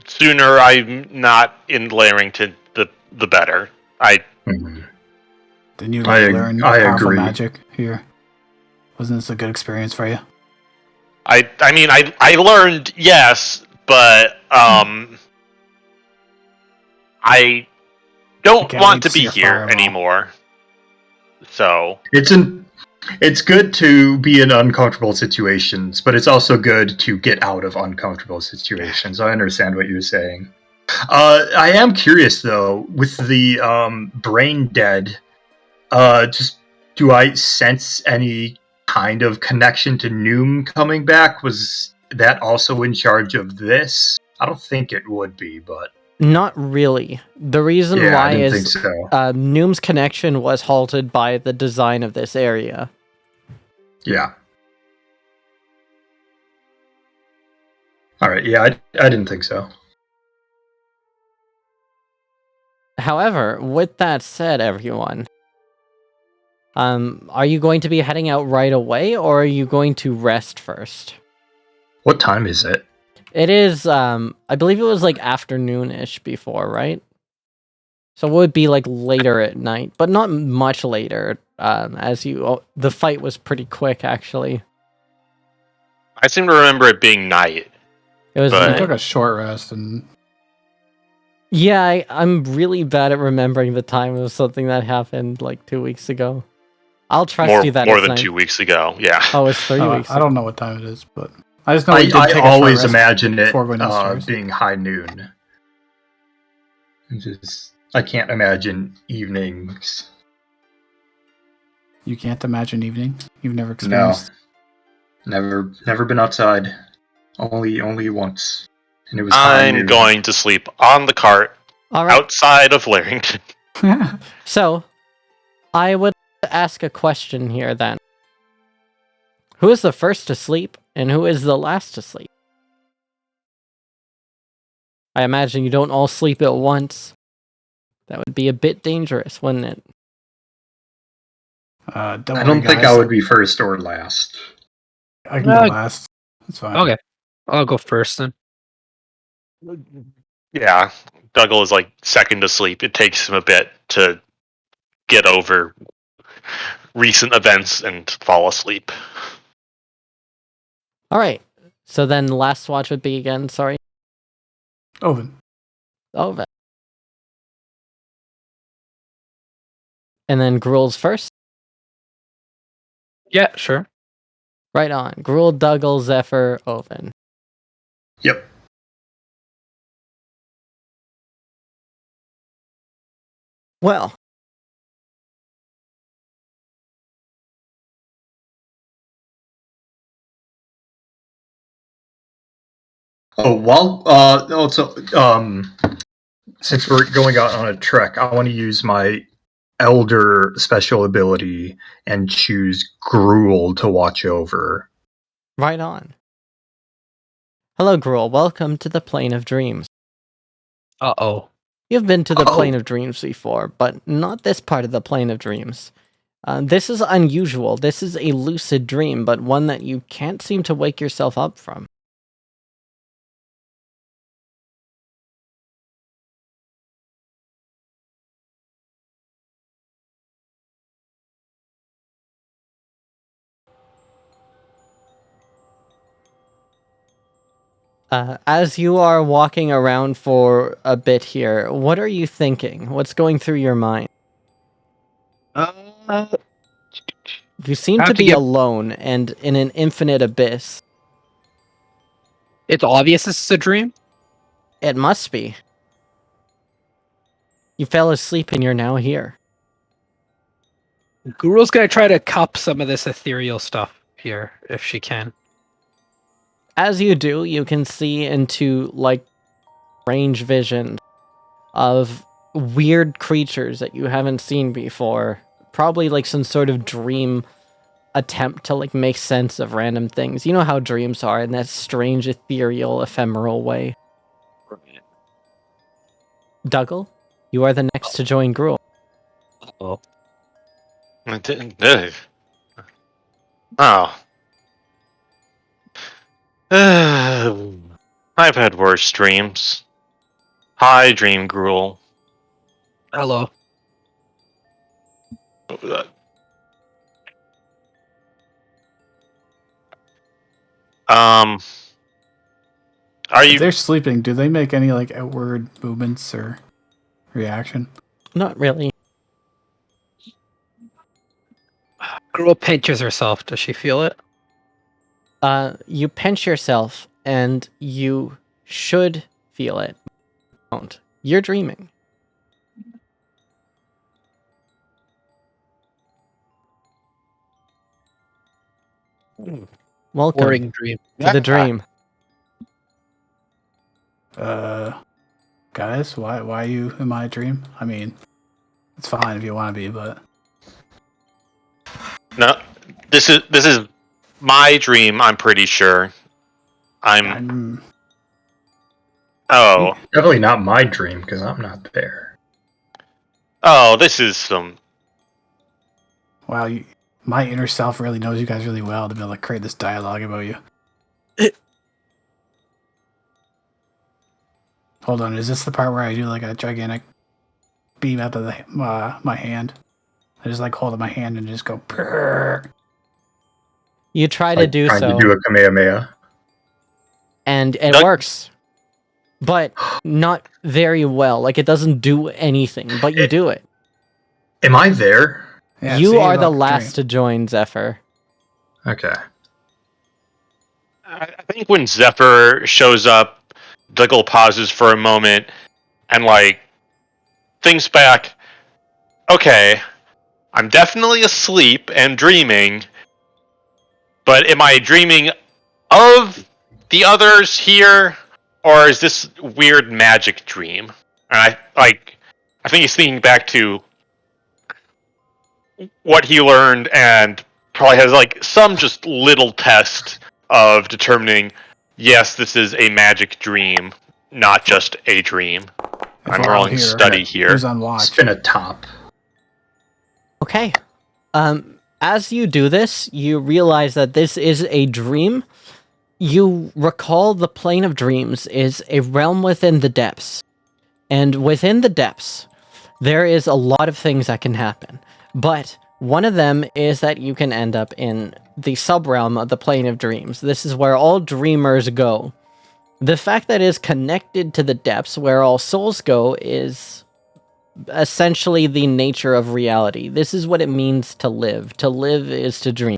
sooner I'm not in Larrington, the better. Mhm. Didn't you I learn powerful agree. magic here? Wasn't this a good experience for you? I mean I learned, yes, but I don't can't want wait to to see be your here fireball. anymore. So It's good to be in uncomfortable situations, but it's also good to get out of uncomfortable situations. I understand what you're saying. I am curious though, with the brain dead. Just do I sense any kind of connection to Noom coming back? Was that also in charge of this? I don't think it would be, but Not really. The reason yeah, I why didn't think is so. Noom's connection was halted by the design of this area. Yeah. All right. Yeah, I didn't think so. However, with that said, everyone, are you going to be heading out right away, or are you going to rest first? What time is it? It is, I believe it was like afternoon-ish before, right? So it would be like later at night, but not much later, the fight was pretty quick, actually. I seem to remember it being night. It was But- We night. took a short rest and Yeah, I'm really bad at remembering the time of something that happened like 2 weeks ago. I'll trust you that more it's than night. 2 weeks ago. Yeah. Oh, it's 3 weeks I ago. don't know what time it is, but I just know we did I take a always short rest imagine it before going downstairs. being high noon. I can't imagine evenings. You can't imagine evening. You've never experienced. No, never been outside. Only once, and it was high I'm noon. going to sleep on the cart All right. outside of Larrington. So, I would ask a question here then. Who is the first to sleep, and who is the last to sleep? I imagine you don't all sleep at once. That would be a bit dangerous, wouldn't it? Don't I worry, don't think guys. I would be first or last. I can go last. That's fine. Okay, I'll go first then. Yeah, Dougal is like second to sleep. It takes him a bit to get over recent events and fall asleep. All right. So then the last watch would be again, sorry. Oven. Oh, and then Gruel's first. Yeah, sure. Right on. Gruel, Dougal, Zephyr, Oven. Yep. Well, Since we're going out on a trek, I want to use my elder special ability and choose Gruel to watch over. right on. Hello, Gruel. Welcome to the Plane of Dreams. Uh-oh. You've been to the Oh. Plane of Dreams before, but not this part of the Plane of Dreams. This is unusual. This is a lucid dream, but one that you can't seem to wake yourself up from. As you are walking around for a bit here, what are you thinking? What's going through your mind? You seem Have to to be get- alone and in an infinite abyss. It's obvious this is a dream. It must be. You fell asleep and you're now here. Guru's gonna try to cup some of this ethereal stuff here if she can. As you do, you can see into like range vision of weird creatures that you haven't seen before. Probably like some sort of dream attempt to like make sense of random things. You know how dreams are in that strange, ethereal, ephemeral way. Dougal, you are the next to join Gruel. Oh, Oh. I've had worse dreams. Hi, Dream Gruel. hello. Are If you? they're sleeping, do they make any like outward movements or reaction? Not really. Guru pinches herself. Does she feel it? You pinch yourself and you should feel it. Don't. You're dreaming. Welcome Boring dream. to the dream. Guys, why are you in my dream? I mean, it's fine if you want to be, but No, this is my dream. I'm pretty sure. I'm Oh, Definitely not my dream because I'm not there. oh, this is some. wow. My inner self really knows you guys really well to be able to create this dialogue about you. Hold on, is this the part where I do like a gigantic beam out of my hand? I just like hold up my hand and just go. Purr. You try to Like do trying so, to do a Kamehameha. and it Doug- works, but not very well. Like it doesn't do anything, but you do it. Am I there? Yeah, You see, are the look, last to join Zephyr. Okay. I think when Zephyr shows up, Dougal pauses for a moment and like thinks back. Okay, I'm definitely asleep and dreaming, but am I dreaming of the others here, or is this weird magic dream? And I think he's thinking back to what he learned and probably has like some just little test of determining, yes, this is a magic dream, not just a dream. If I'm we're all rolling here, study here. Who's on watch? Spin a top. Okay. As you do this, you realize that this is a dream. You recall the plane of dreams is a realm within the depths. And within the depths, there is a lot of things that can happen. But one of them is that you can end up in the sub-realm of the plane of dreams. This is where all dreamers go. The fact that it is connected to the depths where all souls go is essentially the nature of reality. This is what it means to live. To live is to dream.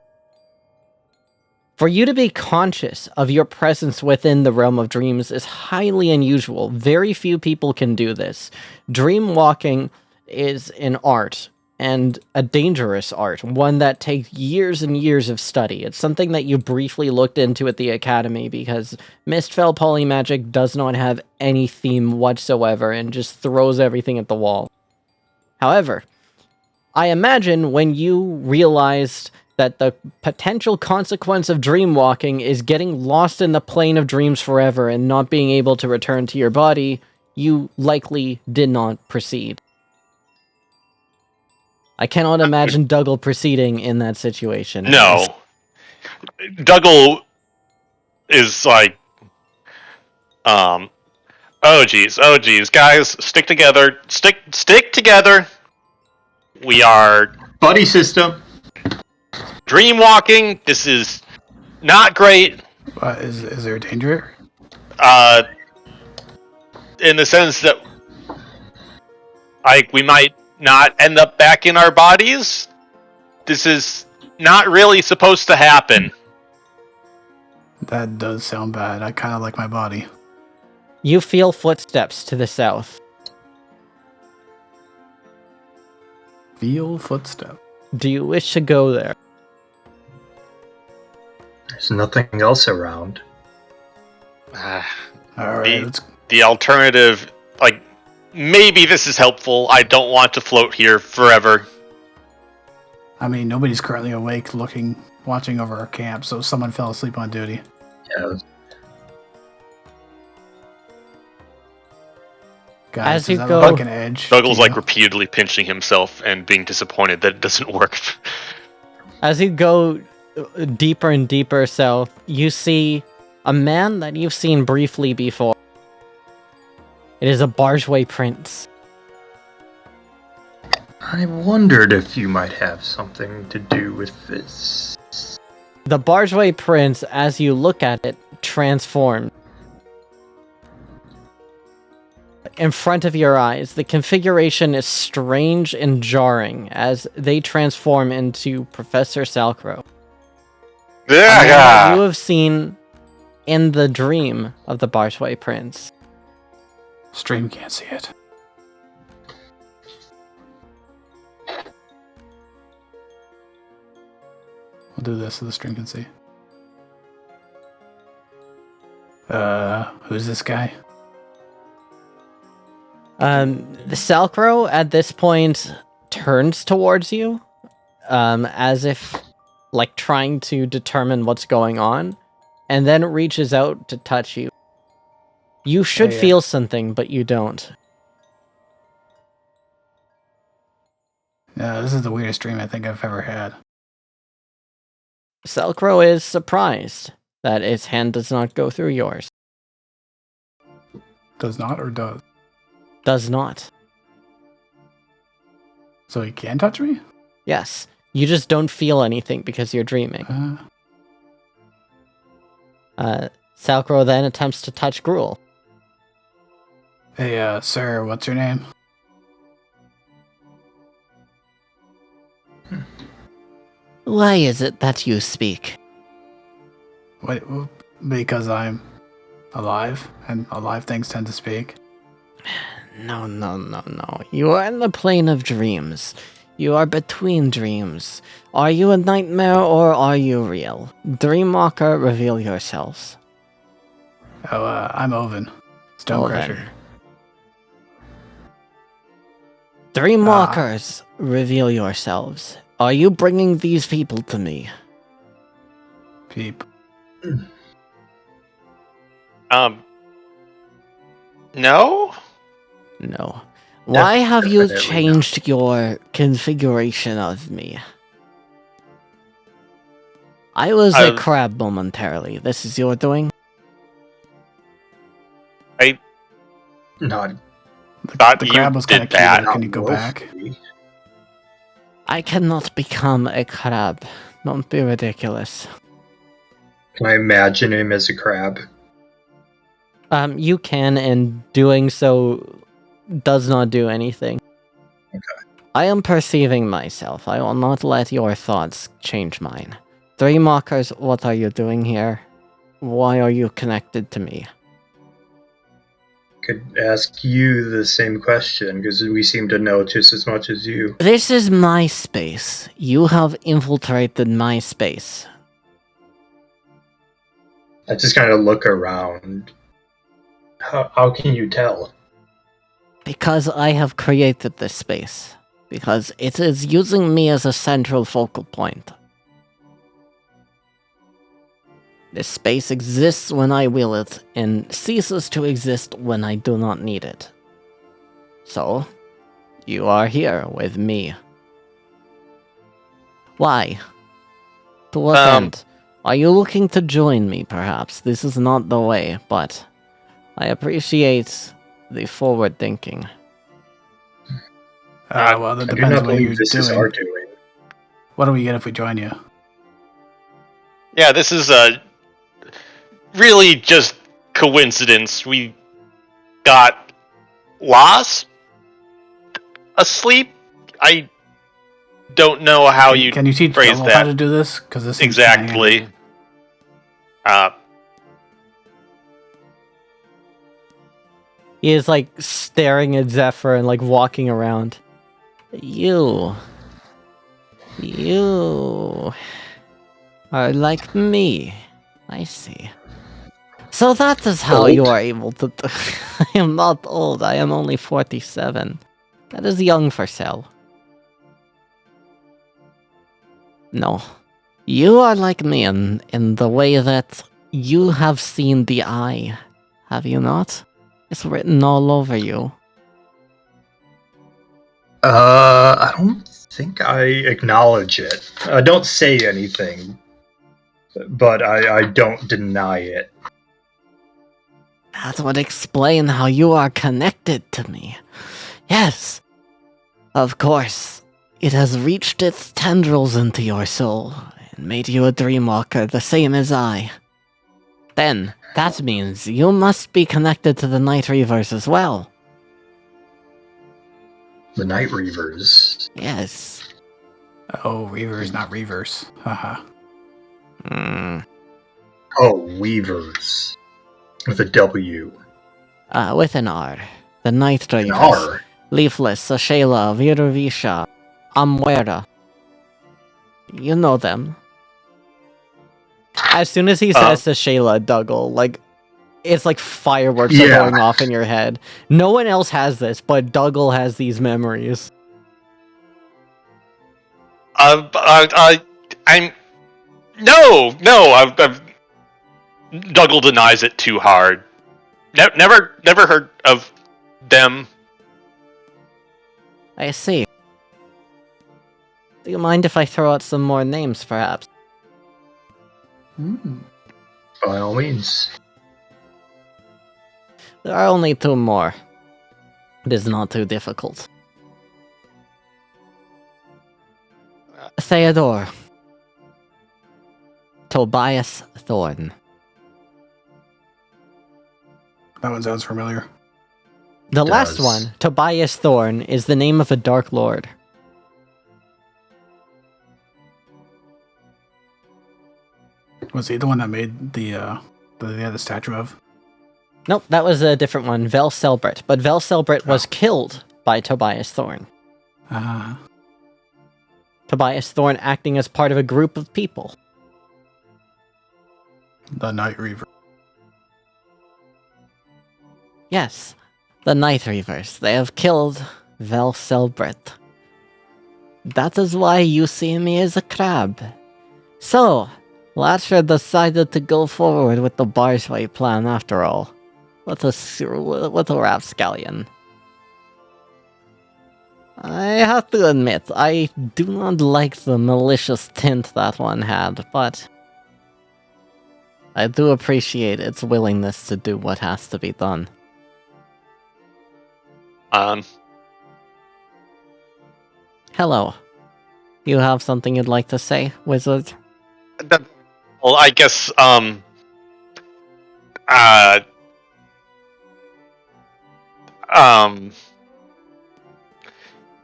For you to be conscious of your presence within the realm of dreams is highly unusual. Very few people can do this. Dream walking is an art, and a dangerous art, one that takes years and years of study. It's something that you briefly looked into at the academy because Mistfell Polymagic does not have any theme whatsoever and just throws everything at the wall. However, I imagine when you realized that the potential consequence of dream walking is getting lost in the plane of dreams forever and not being able to return to your body, you likely did not proceed. I cannot imagine Dougal proceeding in that situation. No. Dougal is like, oh geez, guys, stick together, stick together. We are Buddy system. dream walking. This is not great. Is there a danger? in the sense that, like, we might not end up back in our bodies. This is not really supposed to happen. That does sound bad. I kind of like my body. You feel footsteps to the south. Feel footsteps. Do you wish to go there? There's nothing else around. All right, let's. The alternative, like, maybe this is helpful. I don't want to float here forever. I mean, nobody's currently awake, watching over our camp, so someone fell asleep on duty. Yeah. Guys, As you does that go- look like an edge? Douglas, to like, you? repeatedly pinching himself and being disappointed that it doesn't work. As you go deeper and deeper south, you see a man that you've seen briefly before. It is a Bargeway Prince. I wondered if you might have something to do with this. The Bargeway Prince, as you look at it, transforms. In front of your eyes, the configuration is strange and jarring as they transform into Professor Salcro. A man that you have seen in the dream of the Bargeway Prince. Stream can't see it. We'll do this so the stream can see. Who's this guy? The Salcro at this point turns towards you, as if like trying to determine what's going on, and then reaches out to touch you. You should Hey, feel something, but you don't. This is the weirdest dream I think I've ever had. Salcro is surprised that its hand does not go through yours. Does not or does? Does not. So he can touch me? Yes. You just don't feel anything because you're dreaming. Salcro then attempts to touch Gruel. Hey, sir, what's your name? Why is it that you speak? Wait, because I'm alive, and alive things tend to speak. No. You are in the plane of dreams. You are between dreams. Are you a nightmare or are you real? Dreamwalker, reveal yourselves. Oh, I'm Oven. Stonecrusher. Oven. Dreamwalkers, reveal yourselves. Are you bringing these people to me? Peep. No? No. Why have you Definitely changed your configuration of me? I was a crab momentarily. This is your doing? Not Thought The you crab was kind of did cute. that. Can you go back? willfully. I cannot become a crab. Don't be ridiculous. Can I imagine him as a crab? You can, and doing so does not do anything. Okay. I am perceiving myself. I will not let your thoughts change mine. Dreamwalkers, what are you doing here? Why are you connected to me? Could ask you the same question because we seem to know just as much as you. This is my space. You have infiltrated my space. I just kind of look around. How can you tell? Because I have created this space. Because it is using me as a central focal point. This space exists when I will it, and ceases to exist when I do not need it. So, you are here with me. Why? To what end? Are you looking to join me, perhaps? This is not the way, but I appreciate the forward thinking. Well, that I do depends not on what believe you're this is our doing. doing. What do we get if we join you? Yeah, this is really just coincidence. We got lost asleep. I don't know how you Can you teach phrase Double that how to do this? Because this seems kinda handy. exactly. He is like staring at Zephyr and like walking around. You are like me. I see. So that is how you are able to. I am not old. I am only 47. That is young for Cell. No. You are like me in the way that you have seen the eye. Have you not? It's written all over you. I don't think I acknowledge it. I don't say anything, but I don't deny it. That would explain how you are connected to me. Yes, of course. It has reached its tendrils into your soul and made you a dreamwalker the same as I. Then, that means you must be connected to the Night Reavers as well. The Night Reavers. Yes. Oh, Reavers, not Reavers. Haha. Oh, Weavers. With a W. With an R. The Night An Reavers. R. Leafless, Ashela, Viruvisha, Amwera. You know them. As soon as he says to Shayla, Dougal, like, it's like fireworks are going off in your head. No one else has this, but Dougal has these memories. I'm no. I've Dougal denies it too hard. Never heard of them. I see. Do you mind if I throw out some more names, perhaps? By all means. There are only two more. It is not too difficult. Theodore. Tobias Thorn. That one sounds familiar. The last one, Tobias Thorn, is the name of a Dark Lord. Was he the one that made the statue of? Nope, that was a different one, Vel Selbret. But Vel Selbret was killed by Tobias Thorn. Tobias Thorn acting as part of a group of people. The Night Reaver. Yes, the Night Reavers. They have killed Vel Selbret. That is why you see me as a crab. So, Latcher decided to go forward with the Barshway plan after all. What a rapscallion. I have to admit, I do not like the malicious tint that one had, but I do appreciate its willingness to do what has to be done. Hello. You have something you'd like to say, wizard? Well, I guess,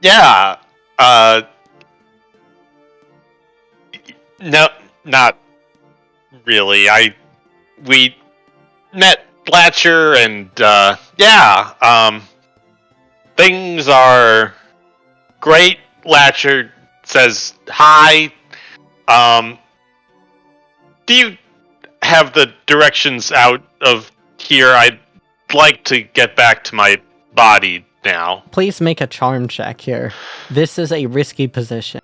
yeah, no, not really. We met Blatcher and, yeah, things are great. Latcher says hi. Do you have the directions out of here? I'd like to get back to my body now. Please make a charm check here. This is a risky position.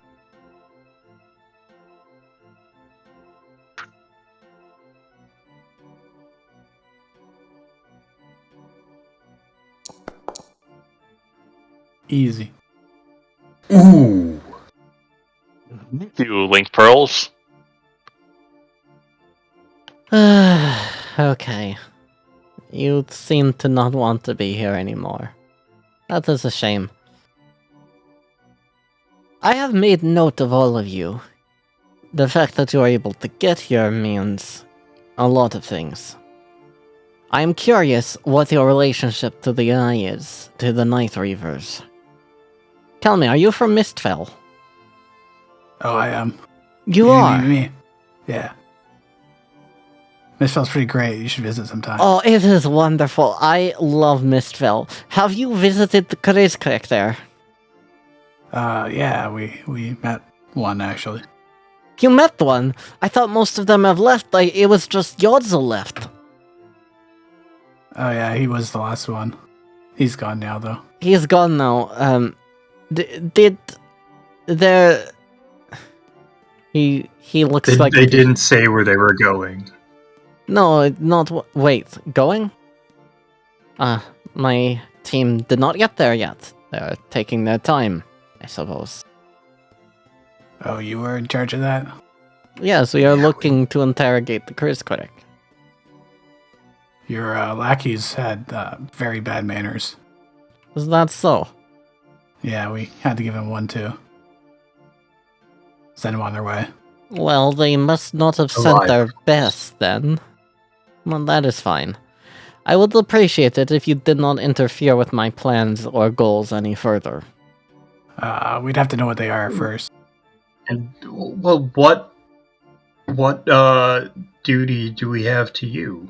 Easy. Ooh. You link pearls. Okay. You seem to not want to be here anymore. That is a shame. I have made note of all of you. The fact that you are able to get here means a lot of things. I'm curious what your relationship to the Eye is, to the Night Reavers. Tell me, are you from Mistfell? Oh, I am. You are? Me. Yeah. Mistfell's pretty great. You should visit sometime. Oh, it is wonderful. I love Mistfell. Have you visited the Kreiskrek there? Yeah, we met one, actually. You met one? I thought most of them have left. It was just Yodzel left. Oh, yeah, he was the last one. He's gone now, though. He's gone now. Did there... He looks like... They didn't say where they were going. No, not... Wait, going? My team did not get there yet. They're taking their time, I suppose. Oh, you were in charge of that? Yes, we are looking to interrogate the Kreiskrek. Your lackeys had very bad manners. Is that so? Yeah, we had to give him one, too. Send them on their way. Well, they must not have sent their best, then. Well, that is fine. I would appreciate it if you did not interfere with my plans or goals any further. We'd have to know what they are first. And well, what duty do we have to you?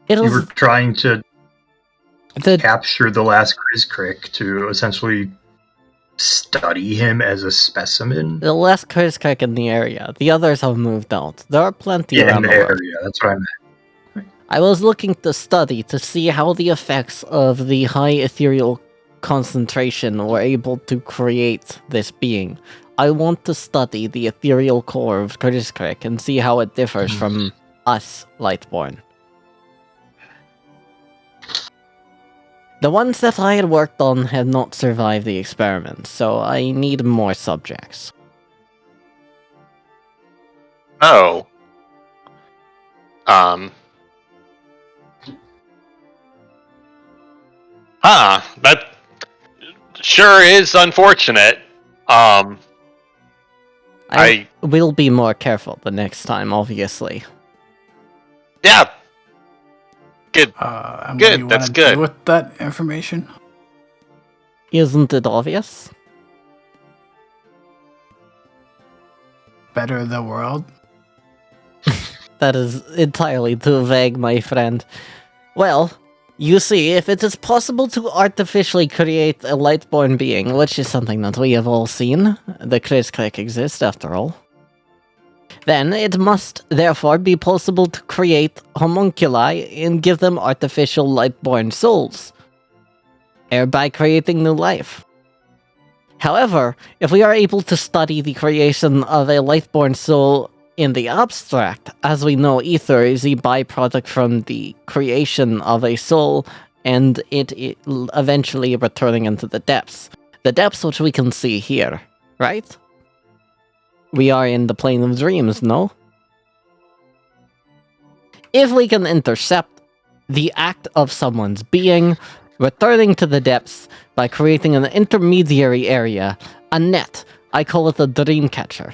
It You was were trying to the capture the last Kriskrik to essentially study him as a specimen. last Kreiskrek in the area. The others have moved out. There are plenty Yeah, in around the the world. area. That's what I meant. I was looking to study to see how the effects of the high ethereal concentration were able to create this being. I want to study the ethereal core of Kreiskrek and see how it differs from us, Lightborn. The ones that I had worked on had not survived the experiment, so I need more subjects. Oh. That sure is unfortunate. I will be more careful the next time, obviously. Yeah. Good. And Good, what do you that's want to good. do with that information? Isn't it obvious? Better the world? That is entirely too vague, my friend. Well, you see, if it is possible to artificially create a lightborn being, which is something that we have all seen, the Kreiskrek exist after all, then it must therefore be possible to create homunculi and give them artificial lightborn souls, thereby creating new life. However, if we are able to study the creation of a lightborn soul in the abstract, as we know, ether is a byproduct from the creation of a soul and it eventually returning into the depths. The depths which we can see here, right? We are in the plane of dreams, no? If we can intercept the act of someone's being, returning to the depths by creating an intermediary area, a net, I call it a dream catcher.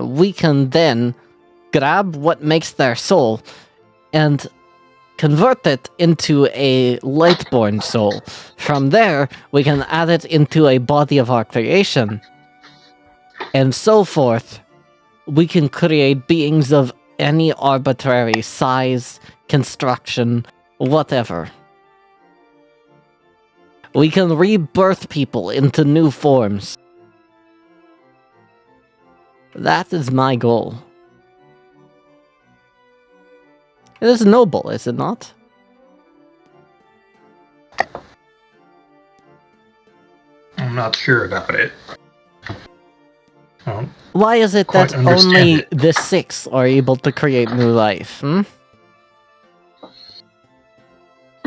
We can then grab what makes their soul and convert it into a lightborn soul. From there, we can add it into a body of our creation, and so forth. We can create beings of any arbitrary size, construction, whatever. We can rebirth people into new forms. That is my goal. It is noble, is it not? I'm not sure about it. Why is it Quite that understand only it. the 6 are able to create new life?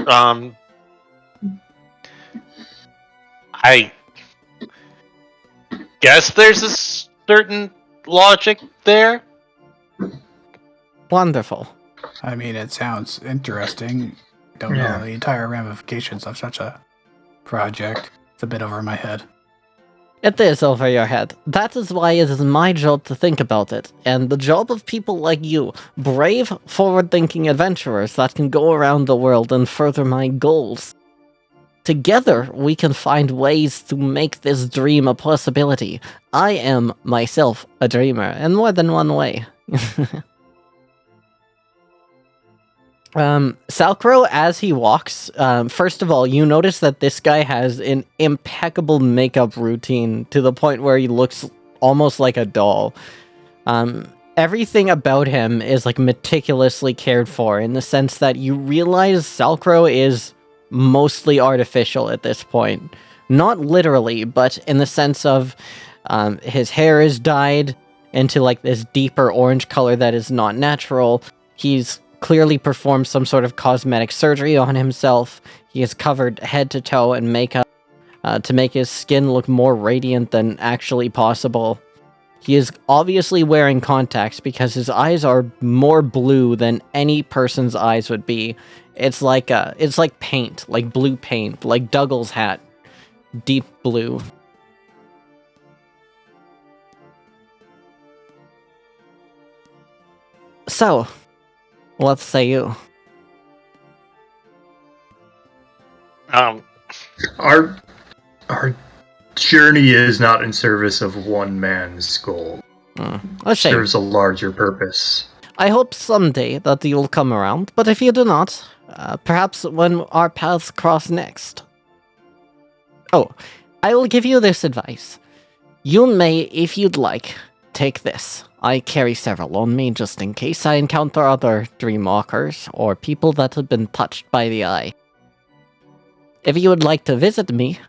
I guess there's a certain logic there. Wonderful. I mean, it sounds interesting. Don't Yeah. know the entire ramifications of such a project. It's a bit over my head. It is over your head. That is why it is my job to think about it, and the job of people like you, brave, forward-thinking adventurers that can go around the world and further my goals. Together, we can find ways to make this dream a possibility. I am, myself, a dreamer, in more than one way. Salcro, as he walks, first of all, you notice that this guy has an impeccable makeup routine to the point where he looks almost like a doll. Everything about him is like meticulously cared for in the sense that you realize Salcro is mostly artificial at this point. Not literally, but in the sense of his hair is dyed into like this deeper orange color that is not natural. He's clearly performed some sort of cosmetic surgery on himself. He is covered head to toe in makeup to make his skin look more radiant than actually possible. He is obviously wearing contacts because his eyes are more blue than any person's eyes would be. It's like paint, like blue paint, like Douglas hat, deep blue. So, what say you? Our journey is not in service of one man's goal. A shame. Serves a larger purpose. I hope someday that you'll come around, but if you do not, perhaps when our paths cross next. Oh, I will give you this advice. You may, if you'd like, take this. I carry several on me just in case I encounter other dreamwalkers or people that have been touched by the eye. If you would like to visit me...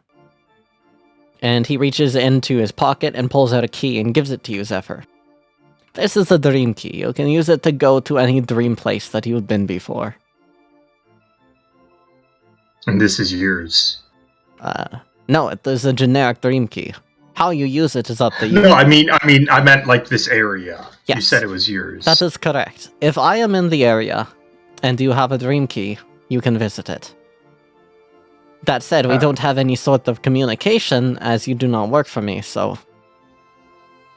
And he reaches into his pocket and pulls out a key and gives it to you, Zephyr. This is a dream key. You can use it to go to any dream place that you've been before. And this is yours. No, it is a generic dream key. How you use it is up to you. No, I meant like this area. Yes. You said it was yours. That is correct. If I am in the area and you have a dream key, you can visit it. That said, we don't have any sort of communication as you do not work for me, so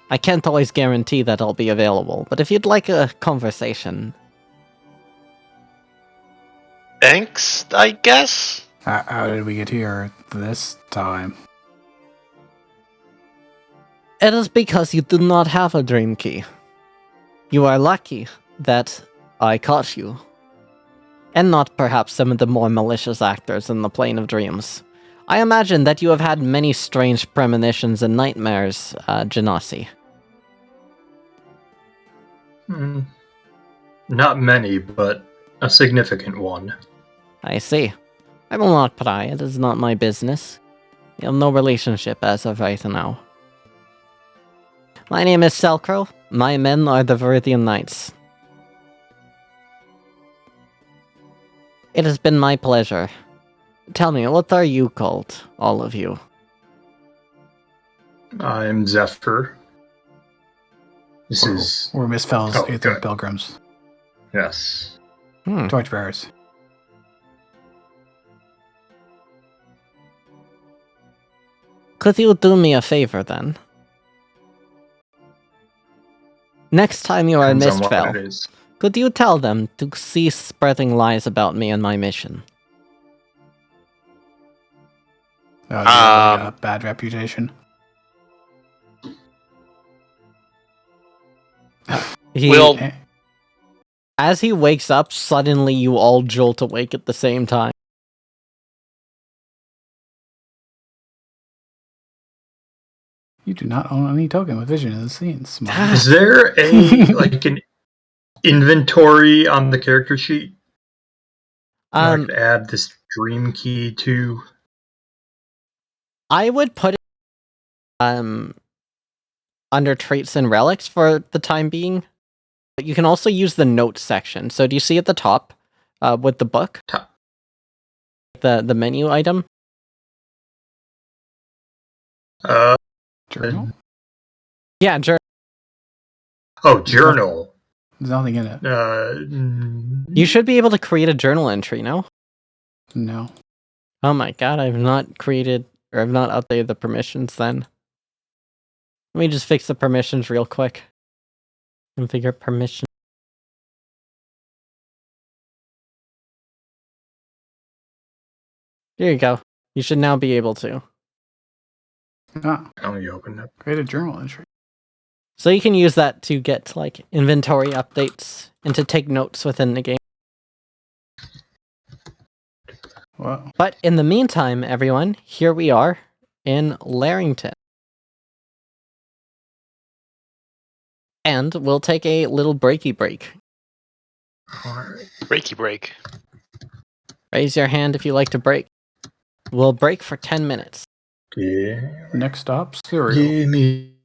I can't always guarantee that I'll be available, but if you'd like a conversation... Thanks, I guess? How did we get here this time? It is because you do not have a dream key. You are lucky that I caught you. And not perhaps some of the more malicious actors in the plane of dreams. I imagine that you have had many strange premonitions and nightmares, Genasi. Not many, but a significant one. I see. I will not pry, it is not my business. We have no relationship as of right now. My name is Selcro. My men are the Viridian Knights. It has been my pleasure. Tell me, what are you called, all of you? I'm Zephyr. We're Miss Fell's Aether good. Pilgrims. Yes. Torchbearers. Could you do me a favor, then? Next time you are in Depends on what Mistfell, it is. could you tell them to cease spreading lies about me and my mission? Do you have a bad reputation? Will- As he wakes up, suddenly you all jolt awake at the same time. You do not own any token with vision in the scenes. Is there an inventory on the character sheet? I could add this dream key to. I would put it under traits and relics for the time being. But you can also use the notes section. So do you see at the top with the book? Top. The menu item? Journal? Yeah, journal. Oh, journal. There's nothing in it. You should be able to create a journal entry, no? No. Oh my god, I've not created, or I've not updated the permissions then. Let me just fix the permissions real quick. Configure permission. Here you go. You should now be able to. Ah, Now you opened it. create a journal entry. So you can use that to get like inventory updates and to take notes within the game. Wow. But in the meantime, everyone, here we are in Larrington. And we'll take a little breaky break. Alright. Breaky break. Raise your hand if you like to break. We'll break for 10 minutes. Yeah. Next stop, cereal. Give me.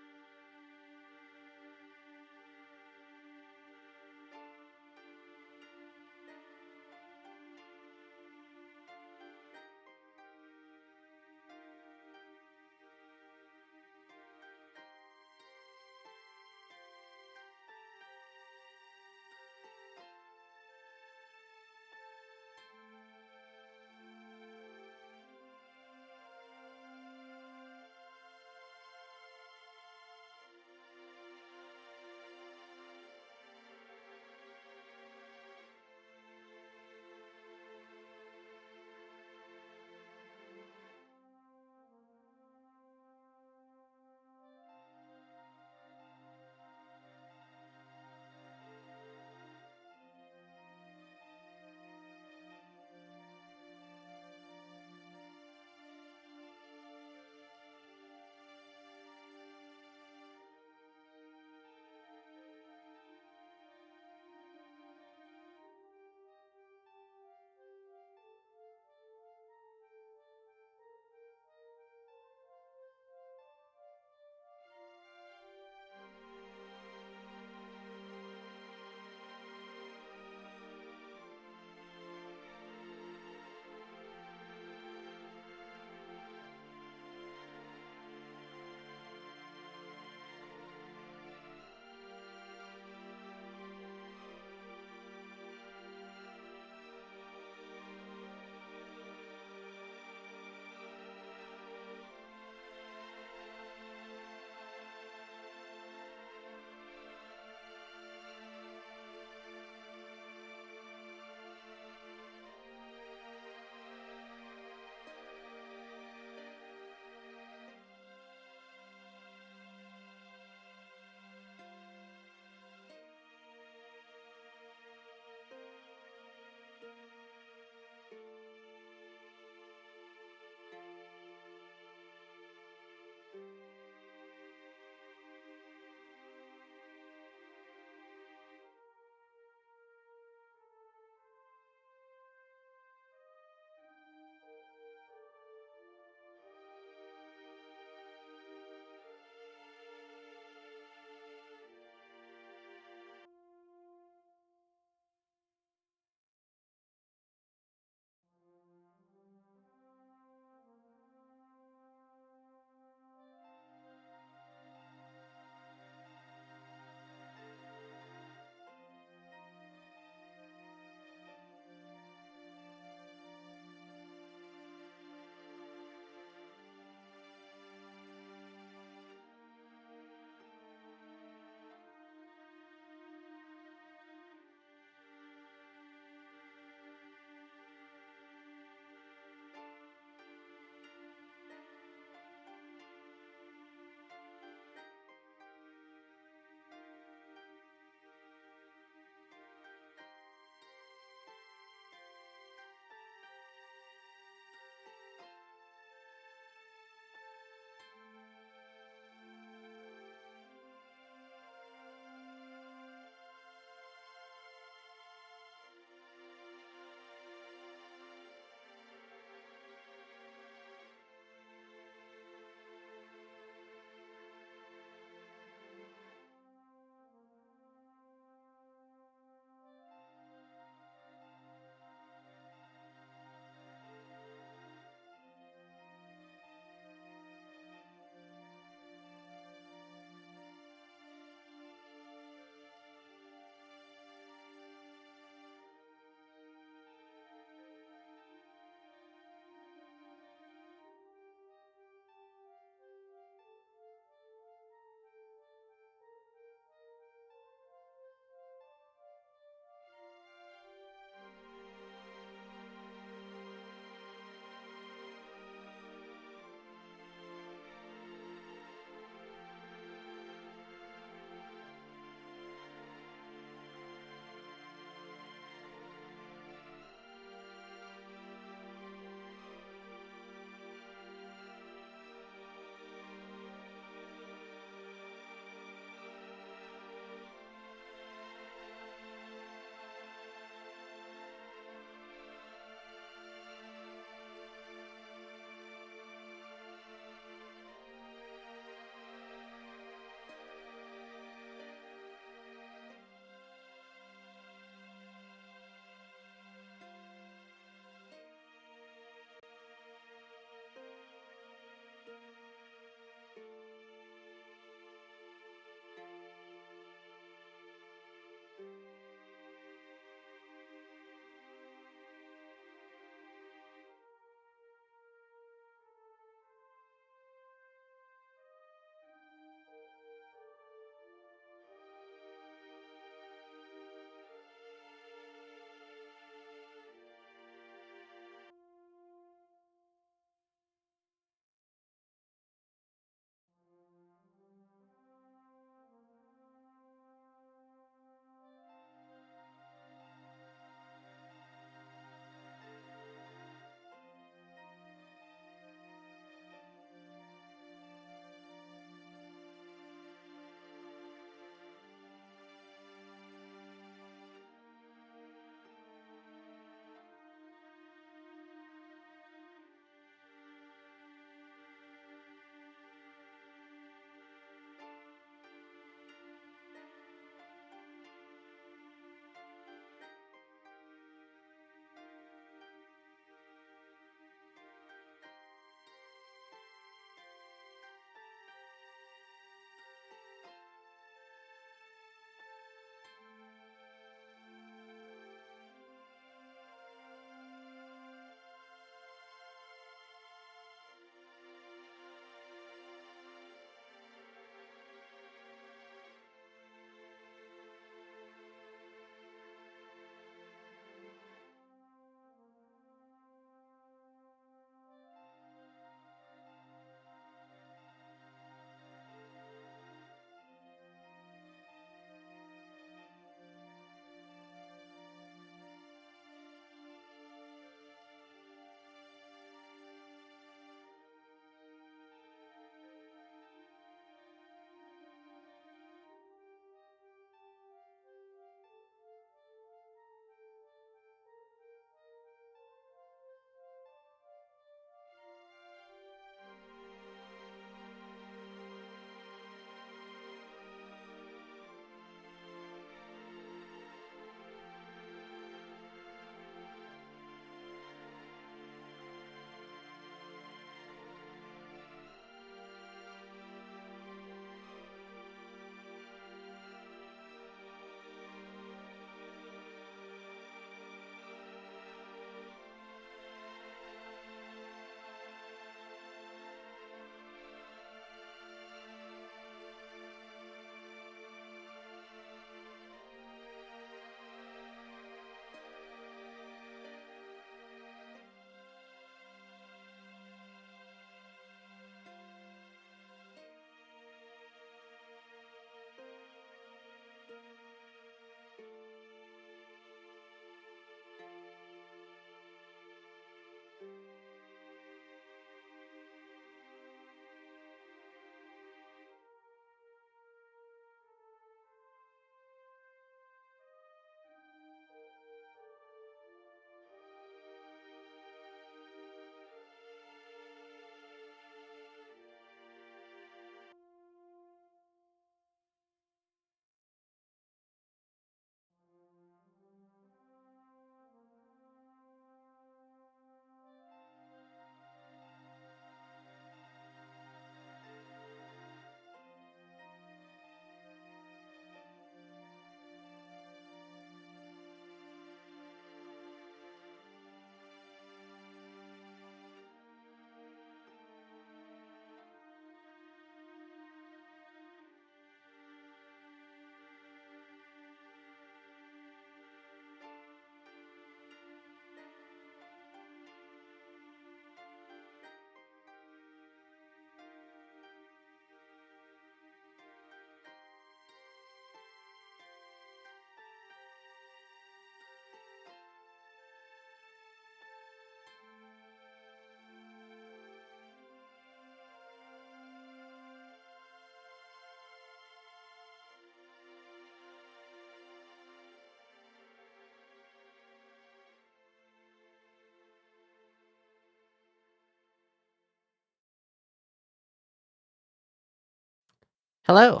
Hello.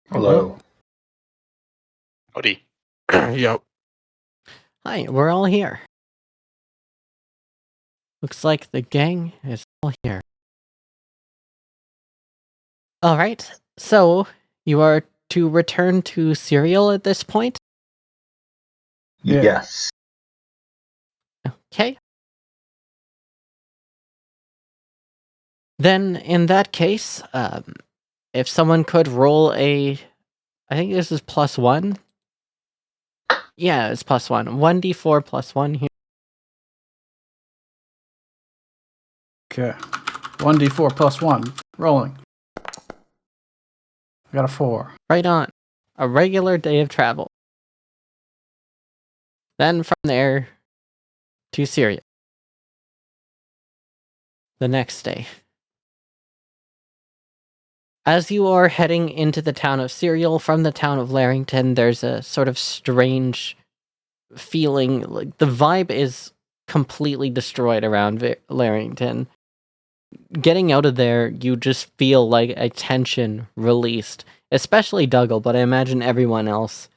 Hello. Howdy. Yep. Hi, we're all here. Looks like the gang is all here. All right. So, you are to return to Serial at this point? Yeah. Yes. Okay. Then, in that case, if someone could roll I think this is +1. Yeah, it's +1. 1d4 +1 here. Okay. 1d4 +1. Rolling. I got a 4. Right on. A regular day of travel. Then from there to Syria. The next day. As you are heading into the town of Serial from the town of Larrington, there's a sort of strange feeling. Like the vibe is completely destroyed around Larrington. Getting out of there, you just feel like a tension released, especially Dougal, but I imagine everyone else.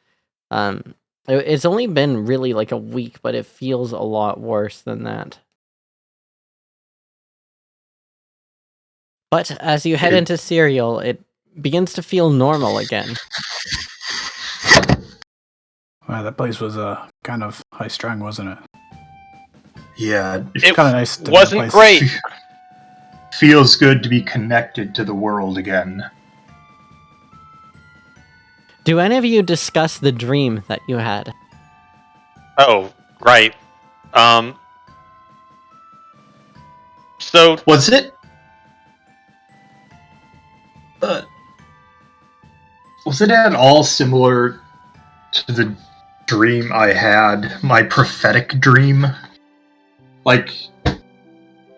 It's only been really like a week, but it feels a lot worse than that. But as you head into Serial, it begins to feel normal again. Wow, that place was kind of high strung, wasn't it? Yeah. It Kind of nice. To be a wasn't place- great. Feels good to be connected to the world again. Do any of you discuss the dream that you had? Oh, right. So Was it? Was it at all similar to the dream I had? My prophetic dream? Like,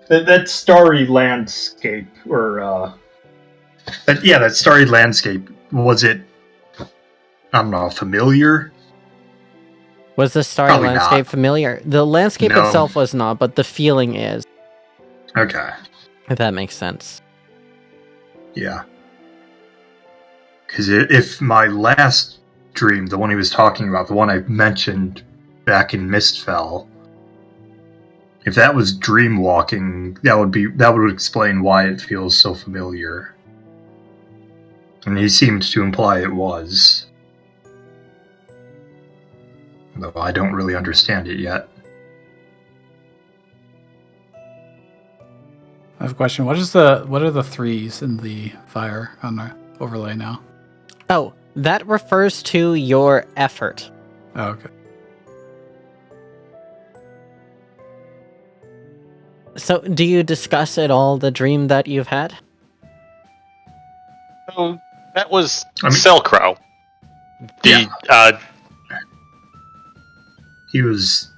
that starry landscape, or, that starry landscape, was it, I don't know, familiar? Was the starry Probably landscape not. familiar? The landscape No. itself was not, but the feeling is, Okay. if that makes sense. Yeah. Because if my last dream, the one he was talking about, the one I mentioned back in Mistfell, if that was dream walking, that would explain why it feels so familiar. And he seemed to imply it was. Though I don't really understand it yet. I have a question. What are the 3s in the fire on the overlay now? Oh, that refers to your effort. Oh, okay. So, do you discuss at all the dream that you've had? So that was I mean- Selcrow. He was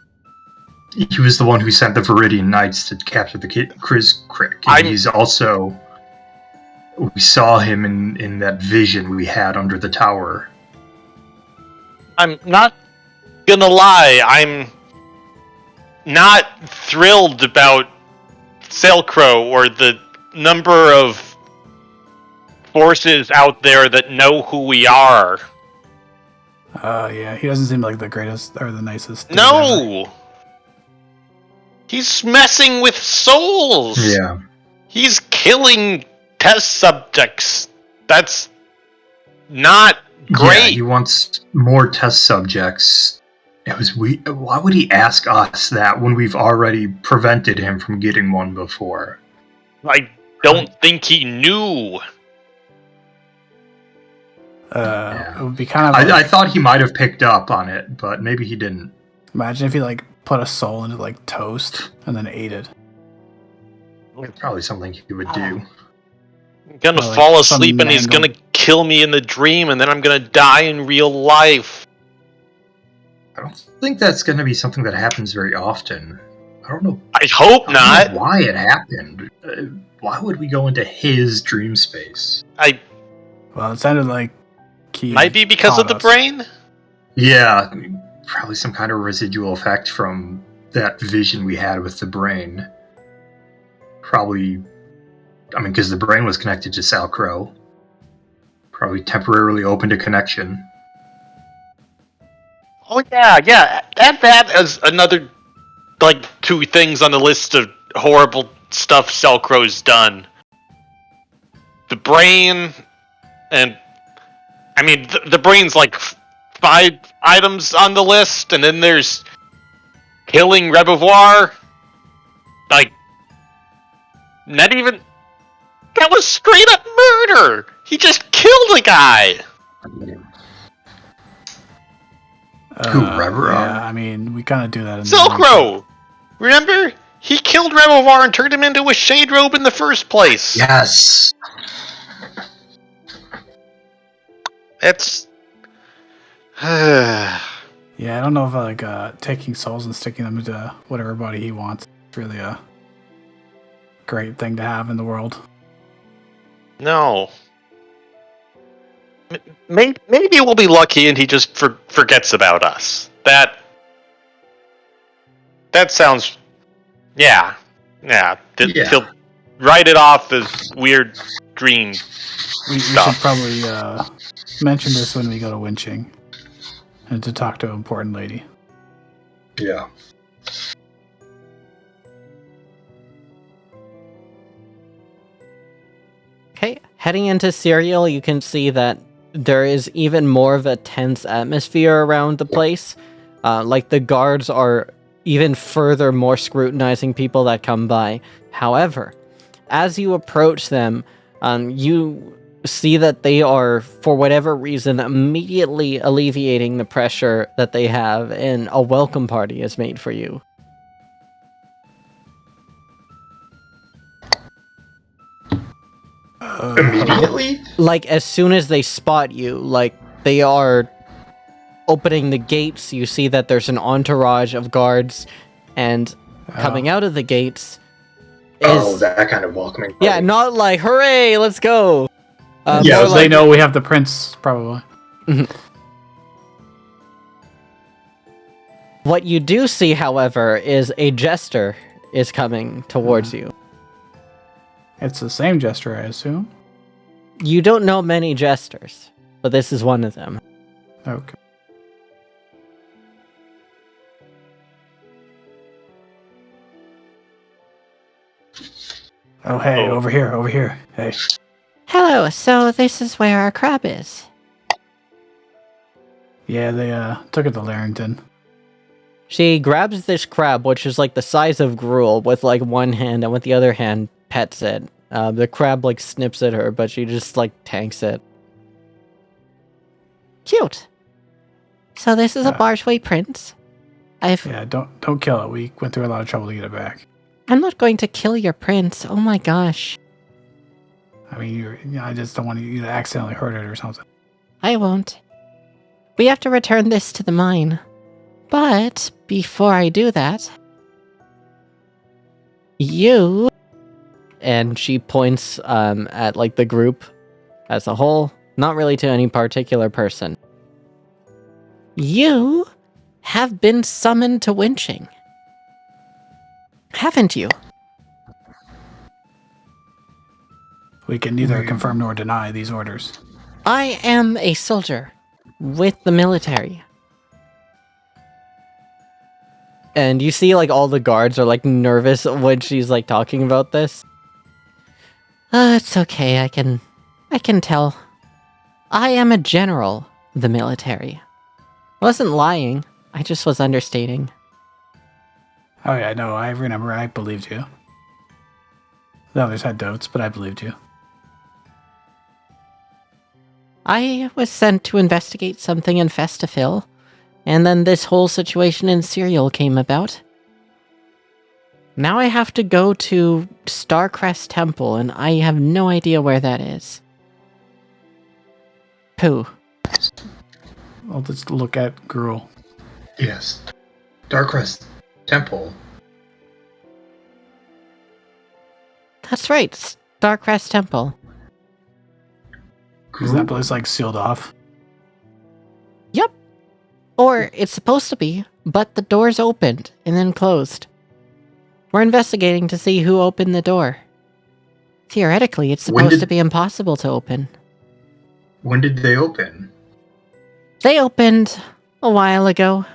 the one who sent the Viridian Knights to capture the Kriz Crick. And he's also, we saw him in that vision we had under the tower. I'm not gonna lie, I'm not thrilled about Selcrow or the number of forces out there that know who we are. Yeah, he doesn't seem like the greatest or the nicest. dude ever. No! He's messing with souls! Yeah. He's killing test subjects. That's not great. Yeah, he wants more test subjects. Why would he ask us that when we've already prevented him from getting one before? I don't think he knew. It would be kind of. I thought he might have picked up on it, but maybe he didn't. Imagine if he like put a soul into like toast and then ate it. Probably something he would do. I'm gonna Or, like, fall some asleep and he's mangled- gonna kill me in the dream and then I'm gonna die in real life. I don't think that's going to be something that happens very often. I don't know. I hope I don't not. know why it happened. Why would we go into his dream space? Well, it sounded like he Might be because of taught the us. brain? Yeah, probably some kind of residual effect from that vision we had with the brain. Probably, I mean, because the brain was connected to Salcrow. Probably temporarily opened a connection. Oh yeah. Add that as another, like, 2 things on the list of horrible stuff Selkrow's done. The brain, and I mean the brain's like 5 items on the list, and then there's killing Rebevoir. Like, not even. That was straight up murder! He just killed a guy! Who, Rebevoir? Yeah, I mean, we kind of do that in Silkrow! Remember? He killed Rebevoir and turned him into a shade robe in the first place! Yes! It's. Yeah, I don't know if taking souls and sticking them into whatever body he wants is really a great thing to have in the world. No. Maybe we'll be lucky and he just forgets about us. That sounds. Yeah. He'll write it off as weird dream We should probably mention this when we go to Winching and to talk to an important lady. Yeah. Okay, heading into Serial, you can see that there is even more of a tense atmosphere around the place. Like the guards are even further more scrutinizing people that come by. However, as you approach them, you see that they are, for whatever reason, immediately alleviating the pressure that they have, and a welcome party is made for you. Immediately? Like, as soon as they spot you, like, they are opening the gates. You see that there's an entourage of guards, and coming out of the gates is... that kind of welcoming party. Yeah, not like, hooray, let's go! Yeah, more they know we have the prince, probably. What you do see, however, is a jester is coming towards you. It's the same gesture, I assume. You don't know many jesters, but this is one of them. Okay. Oh, hey, over here. Hey. Hello, so this is where our crab is. Yeah, they took it to Larrington. She grabs this crab, which is like the size of gruel, with like one hand, and with the other hand pets it. The crab like snips at her, but she just like tanks it. Cute. So this is a bargeway prince. Yeah, don't kill it. We went through a lot of trouble to get it back. I'm not going to kill your prince. Oh my gosh. I mean, I just don't want you to accidentally hurt it or something. I won't. We have to return this to the mine. But before I do that, you... And she points at like the group as a whole, not really to any particular person. You have been summoned to Winching. Haven't you? We can neither confirm nor deny these orders. I am a soldier with the military. And you see like all the guards are like nervous when she's like talking about this. It's okay, I can tell. I am a general of the military. I wasn't lying, I just was understating. Oh yeah, no, I remember. I believed you. The others had doubts, but I believed you. I was sent to investigate something in Festifil, and then this whole situation in Serial came about. Now I have to go to Starcrest Temple, and I have no idea where that is. Pooh. I'll just look at Gruel. Yes. Darkrest Temple. That's right, Starcrest Temple. Is that place like sealed off? Yep. Or it's supposed to be, but the doors opened and then closed. We're investigating to see who opened the door. Theoretically, it's supposed to be impossible to open. When did they open? They opened a while ago.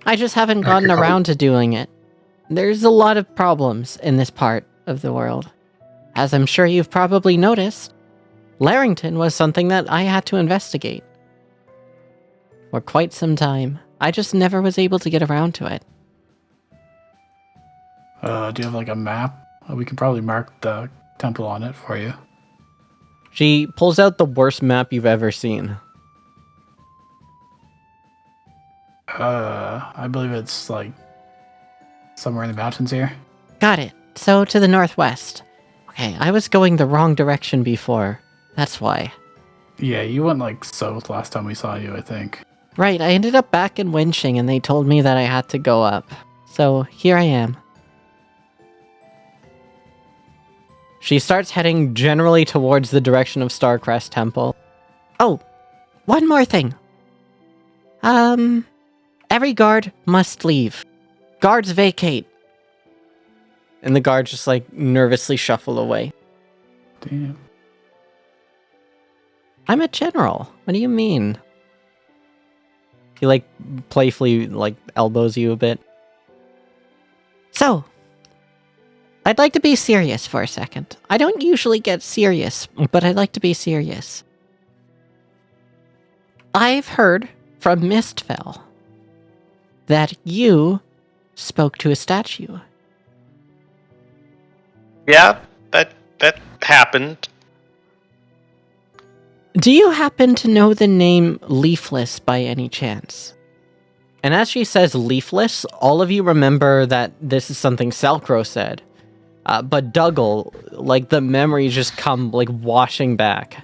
I just haven't I gotten could around to doing it. There's a lot of problems in this part of the world. As I'm sure you've probably noticed, Larrington was something that I had to investigate. For quite some time. I just never was able to get around to it. Do you have like a map? We can probably mark the temple on it for you. She pulls out the worst map you've ever seen. I believe it's like somewhere in the mountains here. Got it. So to the northwest. Okay, I was going the wrong direction before. That's why. Yeah, you went like south last time we saw you, I think. Right, I ended up back in Winching and they told me that I had to go up. So here I am. She starts heading generally towards the direction of Starcrest Temple. Oh, one more thing. Every guard must leave. Guards vacate. And the guards just like nervously shuffle away. Damn. I'm a general. What do you mean? He like playfully like elbows you a bit. So, I'd like to be serious for a second. I don't usually get serious, but I'd like to be serious. I've heard from Mistfell that you spoke to a statue. Yeah, that happened. Do you happen to know the name Leafless by any chance? And as she says leafless, all of you remember that this is something Selkro said. But Dougal, like the memories just come like washing back.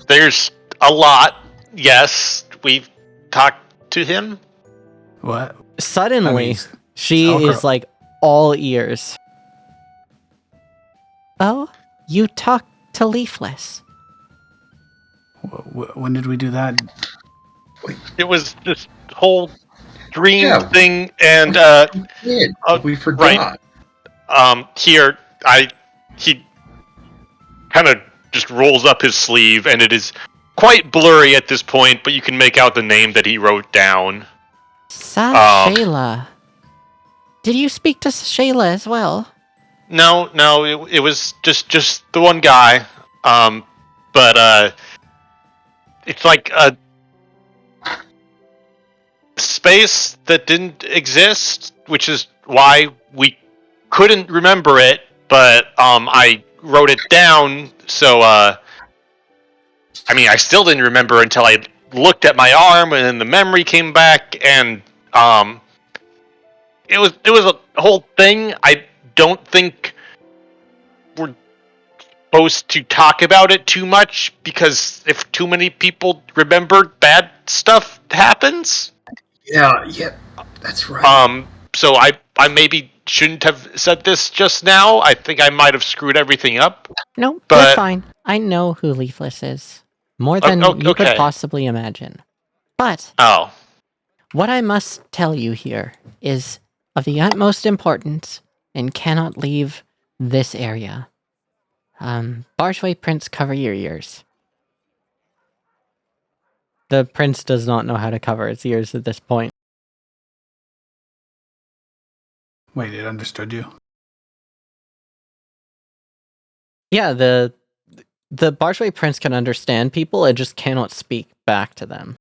There's a lot. Yes, we've talked to him. What? Suddenly, I mean, she Selkro. is like all ears. Oh, you talked to Leafless. When did we do that? It was this whole dream Yeah. thing, and Yeah, we forgot. here he kind of just rolls up his sleeve, and it is quite blurry at this point, but you can make out the name that he wrote down. Shayla. Did you speak to Shayla as well? No, it was just the one guy. But it's like a space that didn't exist, which is why we couldn't remember it. But I wrote it down, so I mean, I still didn't remember until I looked at my arm, and then the memory came back, and it was a whole thing. I don't think we're supposed to talk about it too much, because if too many people remember, bad stuff happens. Yeah, that's right. So I maybe shouldn't have said this just now. I think I might have screwed everything up. No, you're But fine. I know who Leafless is. More than you could okay. possibly imagine. But Oh, what I must tell you here is of the utmost importance and cannot leave this area. Bargeway Prince, cover your ears. The prince does not know how to cover its ears at this point. Wait, it understood you? Yeah, the Bargeway prince can understand people, it just cannot speak back to them.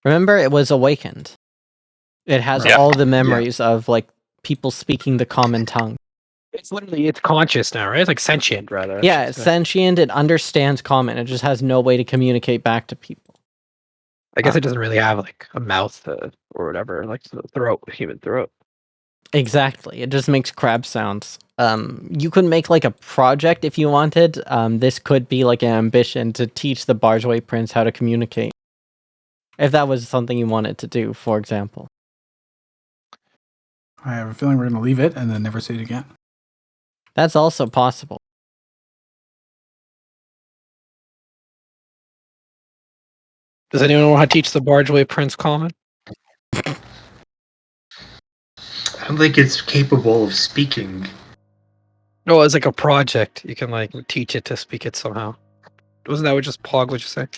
Remember, it was awakened. It has Right. all the memories of like people speaking the common tongue. It's conscious now, right? It's like sentient, rather. I Yeah, should it's say. sentient, it understands common, it just has no way to communicate back to people. I guess it doesn't really have like a mouth or whatever, like the throat, human throat. Exactly. It just makes crab sounds. You could make like a project if you wanted. This could be like an ambition to teach the Bargeway Prince how to communicate. If that was something you wanted to do, for example. I have a feeling we're going to leave it and then never see it again. That's also possible. Does anyone know how to teach the Bargeway Prince common? I don't think it's capable of speaking. No, it's like a project. You can like teach it to speak it somehow. Wasn't that what just Pog was just saying?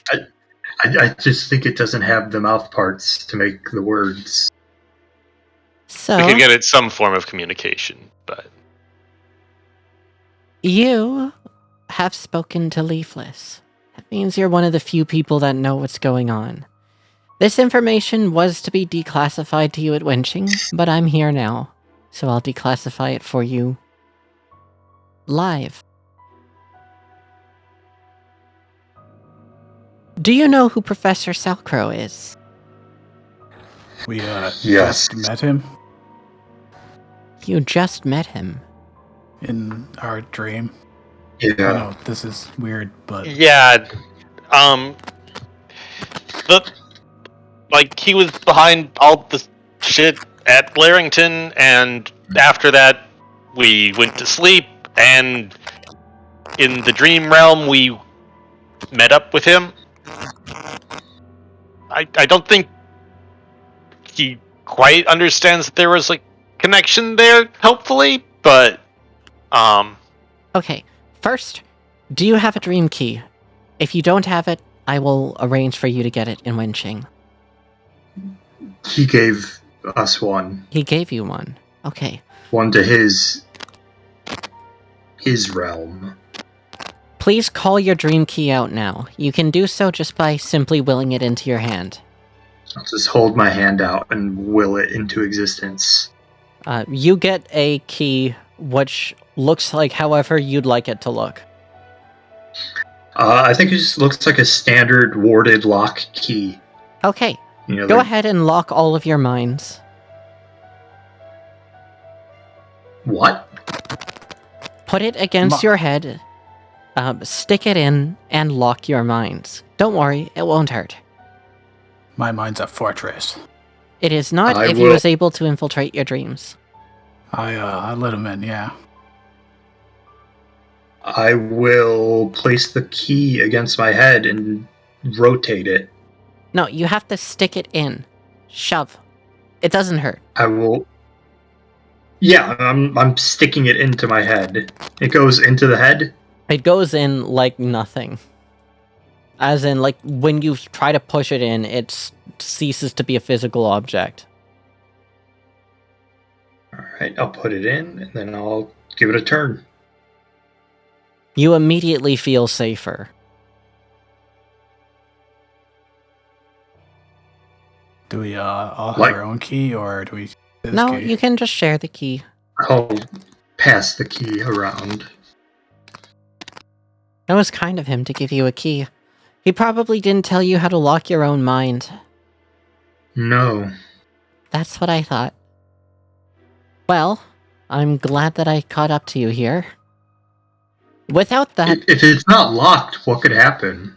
I just think it doesn't have the mouth parts to make the words. We So, could get it some form of communication, but you have spoken to Leafless. That means you're one of the few people that know what's going on. This information was to be declassified to you at Wenching, but I'm here now, so I'll declassify it for you live. Do you know who Professor Salcrow is? We Yes. just met him You just met him. in our dream. I Yeah. know this is weird, but yeah, he was behind all the shit at Larrington, and after that, we went to sleep, and in the dream realm, we met up with him. I don't think he quite understands that there was a connection there, hopefully, but Okay, first, do you have a dream key? If you don't have it, I will arrange for you to get it in Wenching. He gave us one. He gave you one. Okay. One to his realm. Please call your dream key out now. You can do so just by simply willing it into your hand. I'll just hold my hand out and will it into existence. You get a key which looks like however you'd like it to look. I think it just looks like a standard warded lock key. Okay, You know, go like- ahead and lock all of your minds. What? Put it against your head, stick it in, and lock your minds. Don't worry, it won't hurt. my mind's a fortress. It is not I if he will- was able to infiltrate your dreams. I let him in, yeah. I will place the key against my head and rotate it. No, you have to stick it in. Shove. It doesn't hurt. I will. Yeah, I'm sticking it into my head. It goes into the head. It goes in like nothing. As in, like, when you try to push it in, it ceases to be a physical object. All right, I'll put it in and then I'll give it a turn. You immediately feel safer. Do we all have Like- our own key, or do we? This No, key? you can just share the key. I'll pass the key around. It was kind of him to give you a key. He probably didn't tell you how to lock your own mind. No. That's what I thought. Well, I'm glad that I caught up to you here. Without that, If it's not locked, what could happen?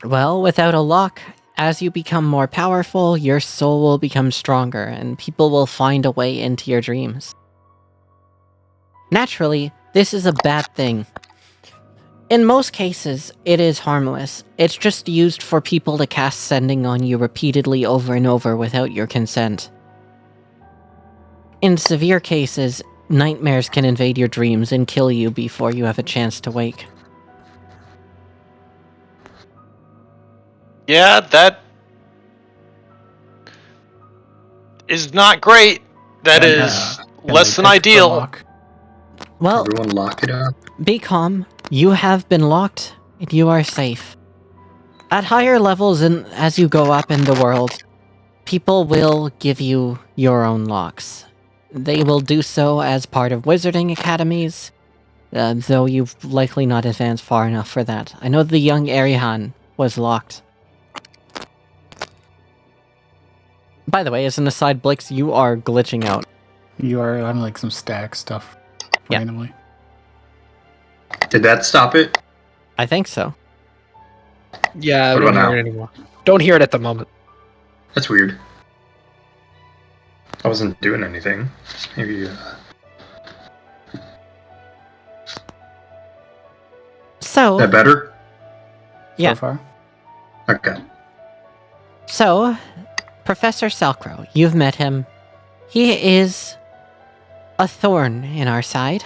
well, without a lock, as you become more powerful, your soul will become stronger, and people will find a way into your dreams. Naturally, this is a bad thing. In most cases, it is harmless. It's just used for people to cast sending on you repeatedly over and over without your consent. In severe cases, nightmares can invade your dreams and kill you before you have a chance to wake. yeah, that is not great. That And, is can less we than pick the ideal. lock? Well, Everyone lock it up. be calm. You have been locked, and you are safe. At higher levels and as you go up in the world, people will give you your own locks. They will do so as part of wizarding academies, though you've likely not advanced far enough for that. I know the young Arihan was locked. By the way, as an aside, Blix, you are glitching out. You are on like some stack stuff Yeah. randomly. Did that stop it? I think so. Yeah, I What don't about hear now? it anymore. Don't hear it at the moment. That's weird. I wasn't doing anything. Maybe. So, That better? Yeah. So far, Okay. So, Professor Salcrow, you've met him. He is a thorn in our side.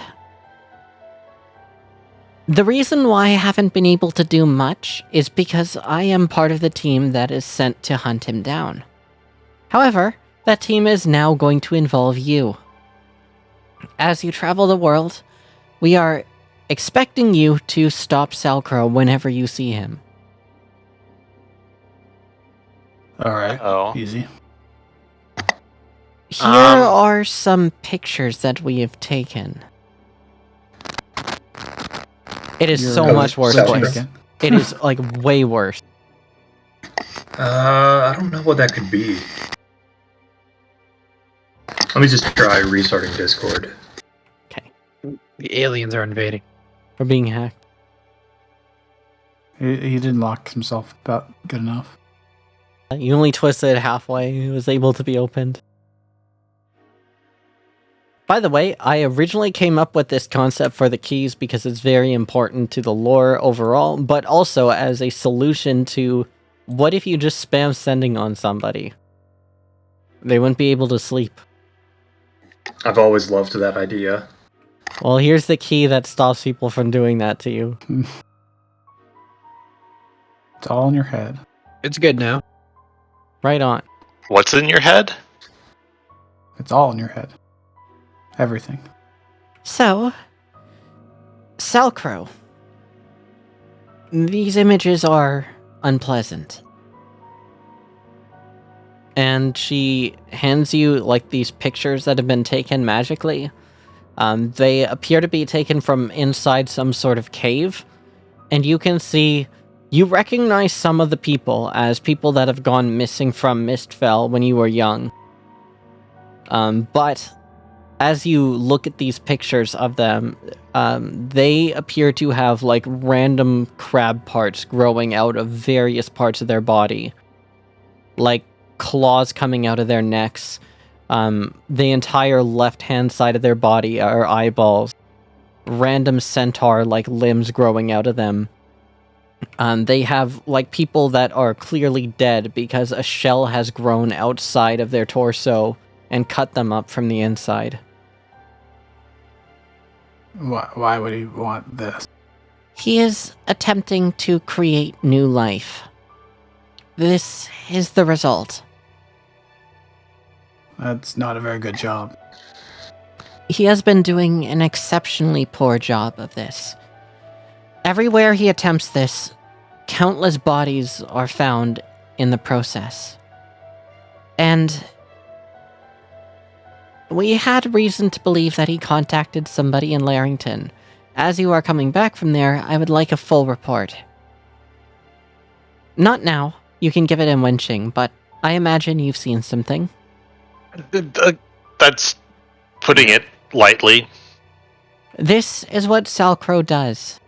The reason why I haven't been able to do much is because I am part of the team that is sent to hunt him down. However, that team is now going to involve you. As you travel the world, we are expecting you to stop Salcrow whenever you see him. Alright. Oh. Easy. Here are some pictures that we have taken. It is You're so much worse, Salcrow. boys. It is, like, way worse. I don't know what that could be. Let me just try restarting Discord. The aliens are invading. We're being hacked. He didn't lock himself about good enough. You only twisted it halfway. It was able to be opened. By the way, I originally came up with this concept for the keys because it's very important to the lore overall, but also as a solution to what if you just spam sending on somebody? They wouldn't be able to sleep. I've always loved that idea. Well, here's the key that stops people from doing that to you. It's all in your head. It's good now. Right on. What's in your head? It's all in your head. Everything. So, Salcrow. These images are unpleasant. And she hands you, like, these pictures that have been taken magically. They appear to be taken from inside some sort of cave. And you can see, you recognize some of the people as people that have gone missing from Mistfell when you were young. But as you look at these pictures of them, they appear to have, like, random crab parts growing out of various parts of their body. Like, claws coming out of their necks. The entire left-hand side of their body are eyeballs. Random centaur-like limbs growing out of them. They have, like, people that are clearly dead because a shell has grown outside of their torso and cut them up from the inside. Why would he want this? He is attempting to create new life. This is the result. That's not a very good job. He has been doing an exceptionally poor job of this. Everywhere he attempts this, countless bodies are found in the process. And we had reason to believe that he contacted somebody in Larrington. As you are coming back from there, I would like a full report. Not now. You can give it in Wenching, but I imagine you've seen something. That's putting it lightly. This is what Salcrow does.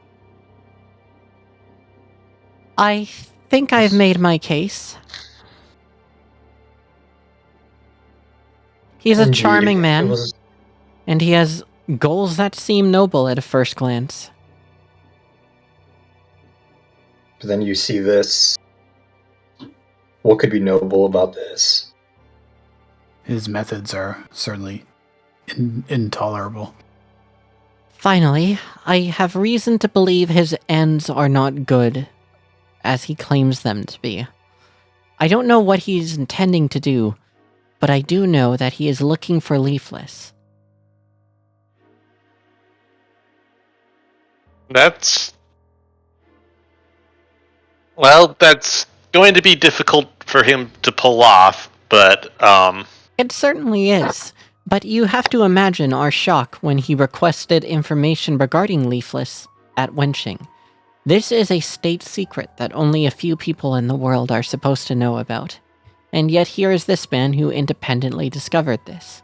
I think I've made my case. He's a Indeed, charming it man, was- and he has goals that seem noble at a first glance. But then you see this. What could be noble about this? His methods are certainly intolerable. Finally, I have reason to believe his ends are not good, as he claims them to be. I don't know what he's intending to do, but I do know that he is looking for Leafless. That's going to be difficult for him to pull off, but It certainly is, but you have to imagine our shock when he requested information regarding Leafless at Wenching. This is a state secret that only a few people in the world are supposed to know about, and yet here is this man who independently discovered this.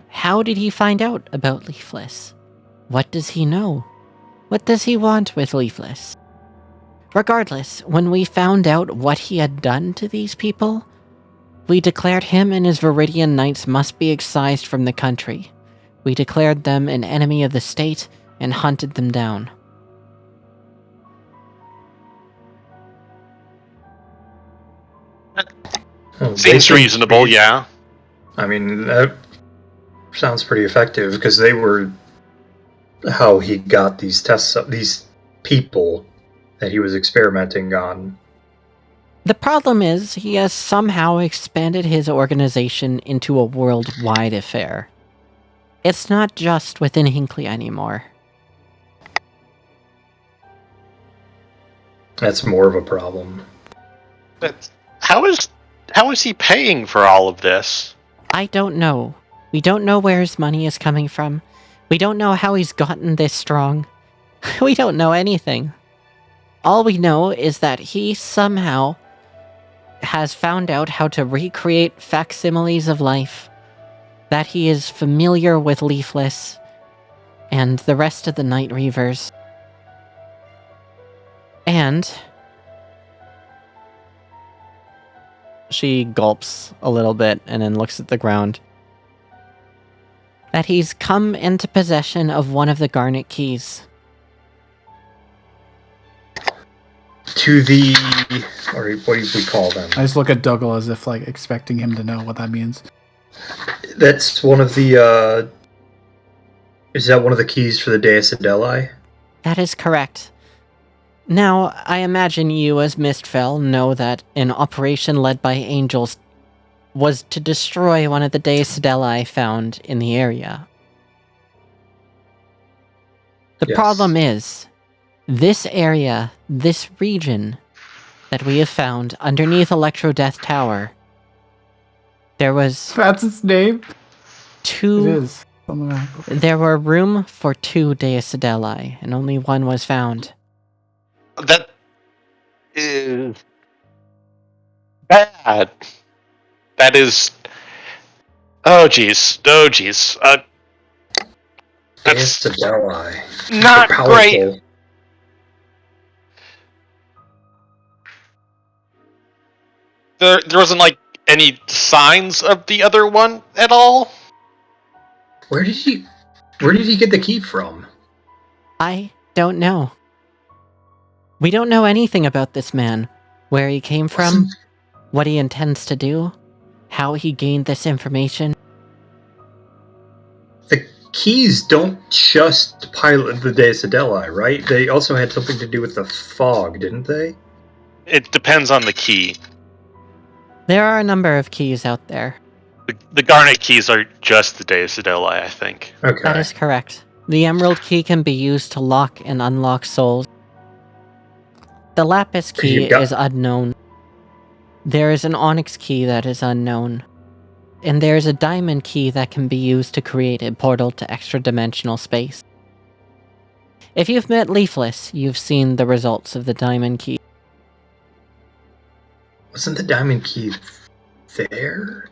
How did he find out about Leafless? What does he know? What does he want with Leafless? Regardless, when we found out what he had done to these people, we declared him and his Viridian Knights must be excised from the country. We declared them an enemy of the state and hunted them down. Well, Seems they reasonable, made- yeah. I mean, that sounds pretty effective because they were how he got these these people that he was experimenting on. The problem is, he has somehow expanded his organization into a worldwide affair. It's not just within Hinkley anymore. That's more of a problem. How is he paying for all of this? I don't know. We don't know where his money is coming from. We don't know how he's gotten this strong. We don't know anything. All we know is that he somehow has found out how to recreate facsimiles of life, that he is familiar with Leafless and the rest of the Night Reavers. And she gulps a little bit and then looks at the ground. That he's come into possession of one of the Garnet Keys. To the, or what do we call them? I just look at Dougal as if like expecting him to know what that means. That's one of the. Is that one of the keys for the Deus Adeli? That is correct. Now, I imagine you as Mistfell know that an operation led by angels was to destroy one of the Deus Adeli found in the area. The Yes. problem is, this area, this region that we have found underneath Electro Death Tower, there was That's its name. It two. is. Something like that. There were room for 2 Deus Adeli, and only one was found. That is bad. That is. Oh jeez. Oh jeez. Deus That's Adeli. not They're great. powerful. There wasn't like any signs of the other one at all. Where did he get the key from? I don't know. We don't know anything about this man. Where he came from, what he intends to do, how he gained this information. The keys don't just pilot the Deus Adeli, right? They also had something to do with the fog, didn't they? It depends on the key. There are a number of keys out there. The Garnet keys are just the Deus Adeli, I think. Okay. That is correct. The Emerald Key can be used to lock and unlock souls. The Lapis Key You've got- is unknown. There is an Onyx Key that is unknown. And there is a Diamond Key that can be used to create a portal to extra-dimensional space. If you've met Leafless, you've seen the results of the Diamond Key. Wasn't the diamond key there?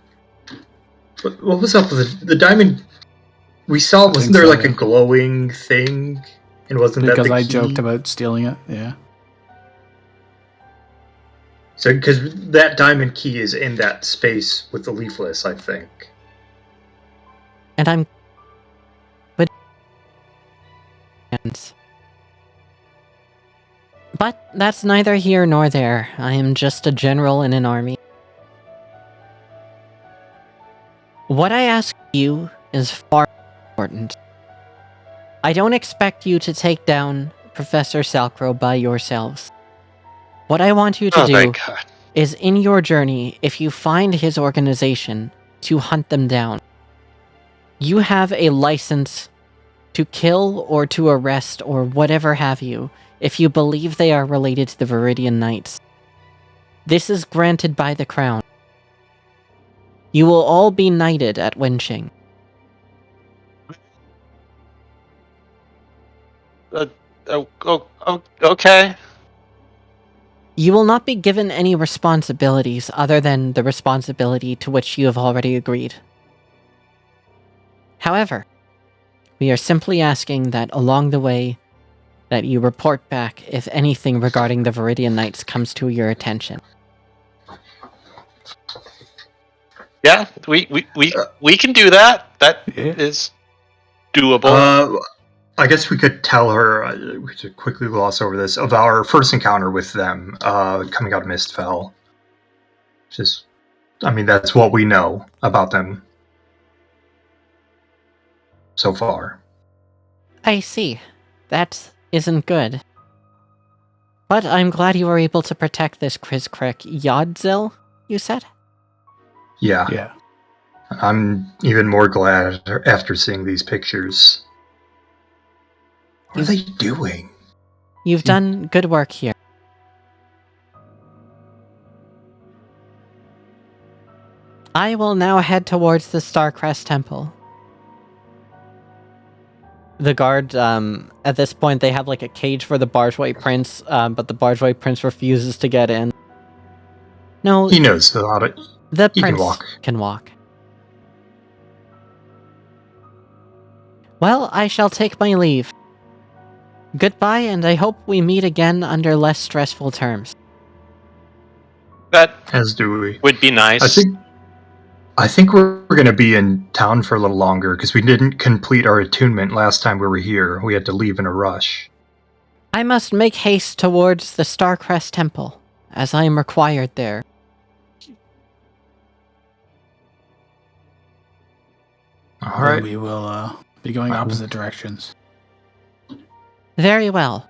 What was up with the diamond? We saw, wasn't think there so, like a yeah. glowing thing? And wasn't Because that the I key? joked about stealing it. Yeah. So, because that diamond key is in that space with the leafless, I think. And I'm... But that's neither here nor there. I am just a general in an army. What I ask you is far important. I don't expect you to take down Professor Salcro by yourselves. What I want you to do Thank God. is in your journey, if you find his organization, to hunt them down. You have a license to kill or to arrest or whatever have you, if you believe they are related to the Viridian Knights. This is granted by the Crown. You will all be knighted at Wenching. Okay. You will not be given any responsibilities other than the responsibility to which you have already agreed. However, we are simply asking that along the way, that you report back if anything regarding the Viridian Knights comes to your attention. Yeah, we can do that. That is Yeah. doable. I guess we could tell her, we should quickly gloss over this, of our first encounter with them coming out of Mistfell. Just I mean, that's what we know about them so far. I see. That isn't good. But I'm glad you were able to protect this Krizkrek Yodzil, you said? Yeah. Yeah. I'm even more glad after seeing these pictures. What are they doing? You've done good work here. I will now head towards the Starcrest Temple. The guard, at this point, they have like a cage for the Bargeway Prince, but the Bargeway Prince refuses to get in. No, He knows a lot of. the he can prince walk. can walk. Well, I shall take my leave. Goodbye, and I hope we meet again under less stressful terms. That As do we. would be nice. I think we're going to be in town for a little longer because we didn't complete our attunement last time we were here. We had to leave in a rush. I must make haste towards the Starcrest Temple, as I am required there. All Then right. we will be going opposite directions. Very well.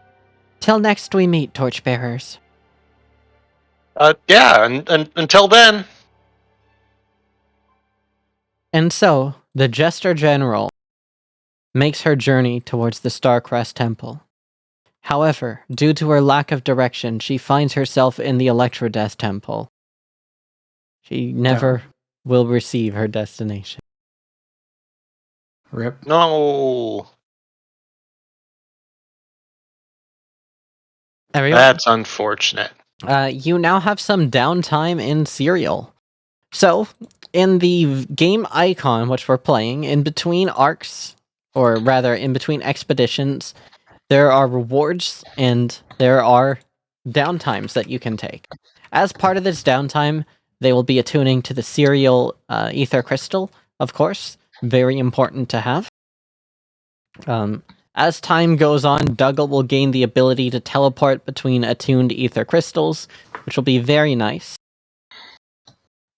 Till next we meet, Torchbearers. Yeah, and until then. And so, the Jester General makes her journey towards the Starcrest Temple. However, due to her lack of direction, she finds herself in the Electrodeath Temple. She never will receive her destination. Rip. No. Everyone, That's unfortunate. you now have some downtime in Serial. So, in the game icon which we're playing, in between arcs, or rather in between expeditions, there are rewards and there are downtimes that you can take. As part of this downtime, they will be attuning to the Serial Aether Crystal, of course. Very important to have. As time goes on, Dougal will gain the ability to teleport between attuned Aether Crystals, which will be very nice.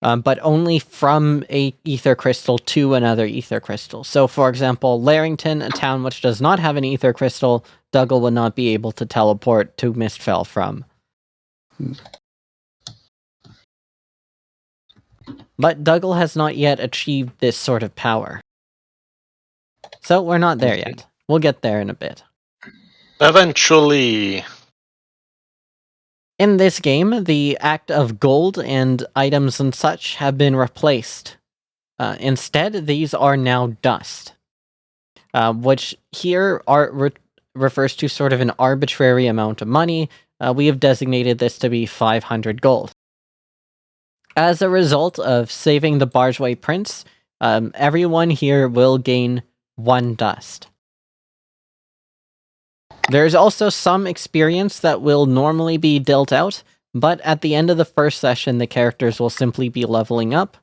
But only from a Aether Crystal to another Aether Crystal. So, for example, Larrington, a town which does not have an Aether Crystal, Dougal will not be able to teleport to Mistfell from. But Dougal has not yet achieved this sort of power. So, we're not there yet. We'll get there in a bit. Eventually. In this game, the act of gold and items and such have been replaced. Instead, these are now dust, which here refers to sort of an arbitrary amount of money. We have designated this to be 500 gold. As a result of saving the Bargeway Prince, everyone here will gain 1 dust. There's also some experience that will normally be dealt out, but at the end of the first session, the characters will simply be leveling up.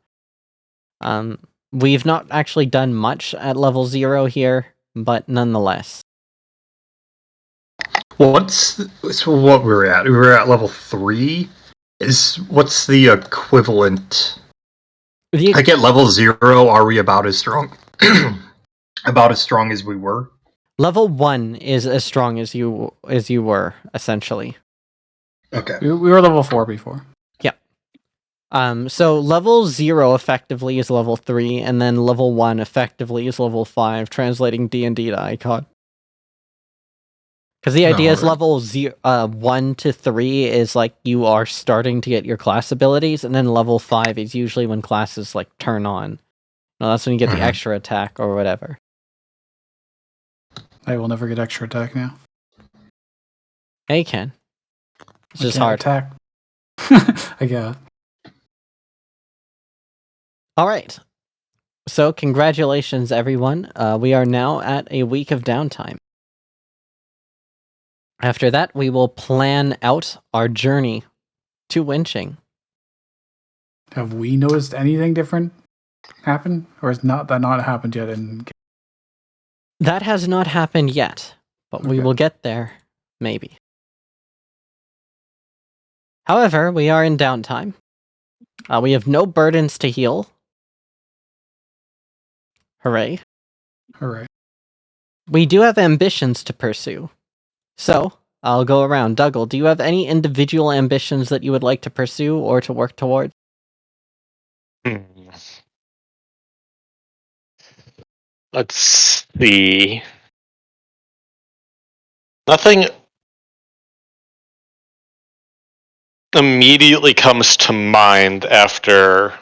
We've not actually done much at level 0 here, but nonetheless. So what we're at? We were at level 3. What's the equivalent? Like at level 0, are we about as strong? About as strong as we were? Level 1 is as strong as you were, essentially. Okay. We were level 4 before. So level 0 effectively is level 3, and then level 1 effectively is level 5, translating D&D to icon. Because the idea is level 1 to 3 is like you are starting to get your class abilities, and then level 5 is usually when classes like turn on. No, that's when you get the extra attack or whatever. I will never get extra attack now. Yeah, you can. It's I just can't hard. Attack. I got. All right. So congratulations, everyone. We are now at a week of downtime. After that, we will plan out our journey to Winching. Have we noticed anything different happen, or has that not happened yet? That has not happened yet, but we Okay. will get there, maybe. However, we are in downtime. We have no burdens to heal. Hooray. Hooray. We do have ambitions to pursue. So, I'll go around. Dougal, do you have any individual ambitions that you would like to pursue or to work towards? Let's see. Nothing immediately comes to mind after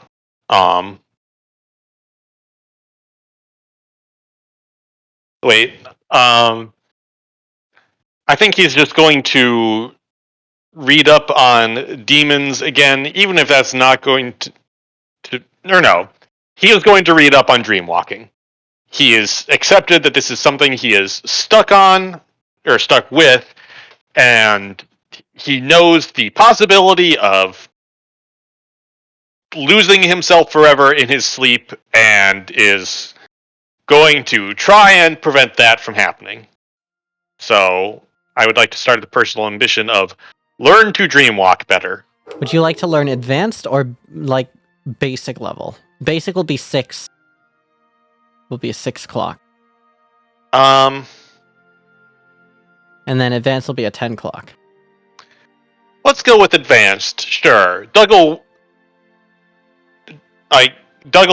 wait. I think he's just going to read up on demons again, even if that's not going to or no. He is going to read up on dreamwalking. He has accepted that this is something he is stuck on or stuck with, and he knows the possibility of losing himself forever in his sleep and is going to try and prevent that from happening. So I would like to start the personal ambition of learn to dreamwalk better. Would you like to learn advanced or like basic level? Basic will be 6. Will be a 6 clock. Um, And then advanced will be a 10 clock. let's go with advanced. Sure, Dougal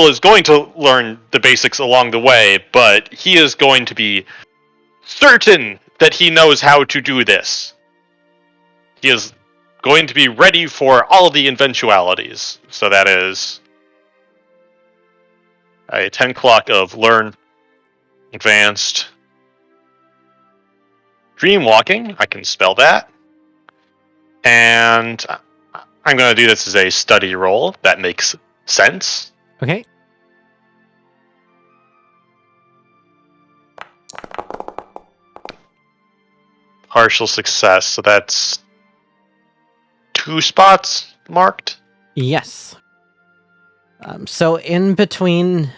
is going to learn the basics along the way, but he is going to be certain that he knows how to do this. He is going to be ready for all the eventualities. So that is a 10 clock of learn advanced dreamwalking. I can spell that. And I'm going to do this as a study roll. That makes sense. Okay. Partial success. So that's 2 spots marked. Yes. So in between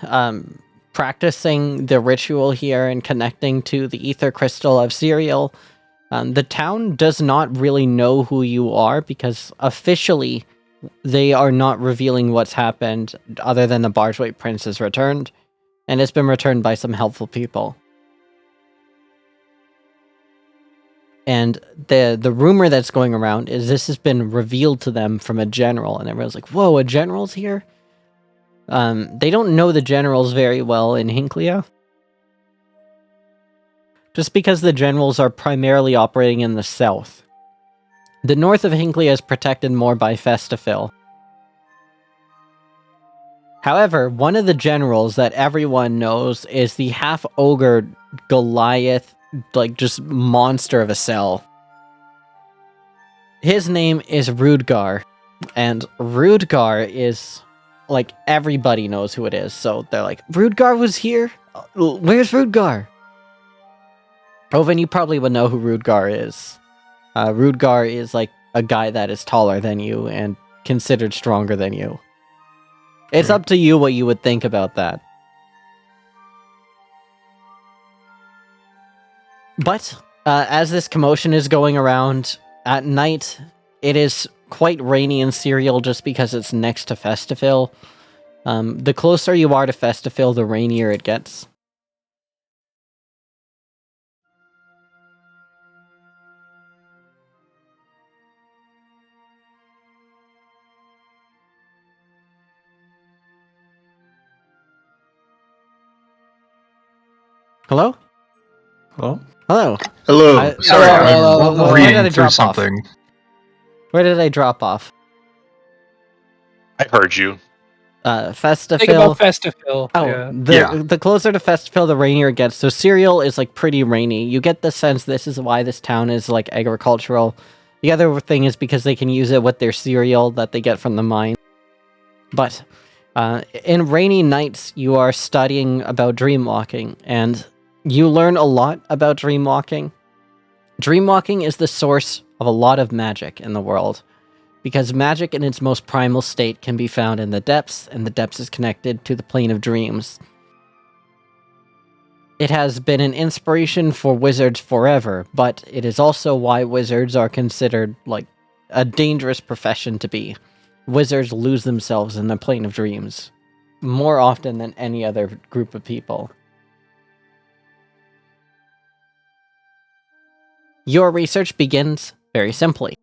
practicing the ritual here and connecting to the ether crystal of Serial, the town does not really know who you are because officially they are not revealing what's happened other than the Bargeweight Prince has returned, and it's been returned by some helpful people. And the rumor that's going around is this has been revealed to them from a general, and everyone's like, whoa, a general's here? They don't know the generals very well in Hinklia. Just because the generals are primarily operating in the south. The north of Hinklia is protected more by Festifil. However, one of the generals that everyone knows is the half-ogre Goliath, like just monster of a cell. His name is Rudgar, and Rudgar is, like, everybody knows who it is, so they're like, Rudgar was here? Where's Rudgar? Oven, you probably would know who Rudgar is. Rudgar is, like, a guy that is taller than you and considered stronger than you. It's up to you what you would think about that. But, as this commotion is going around at night, it is quite rainy in Serial just because it's next to Festifil. The closer you are to Festifil, the rainier it gets. Hello? Hello? Hello. Hello. Sorry, hello. I'm Where did I reading through drop off? something. Where did I drop off? I heard you. Festifil. Think about Festifil. Oh, Yeah. the closer to Festifil, the rainier it gets. So Serial is like pretty rainy. You get the sense this is why this town is like agricultural. The other thing is because they can use it with their cereal that they get from the mine. But in rainy nights, you are studying about dreamwalking, and you learn a lot about dreamwalking. Dreamwalking is the source of a lot of magic in the world, because magic in its most primal state can be found in the depths, and the depths is connected to the plane of dreams. It has been an inspiration for wizards forever, but it is also why wizards are considered, like, a dangerous profession to be. wizards lose themselves in the plane of dreams more often than any other group of people. Your research begins very simply.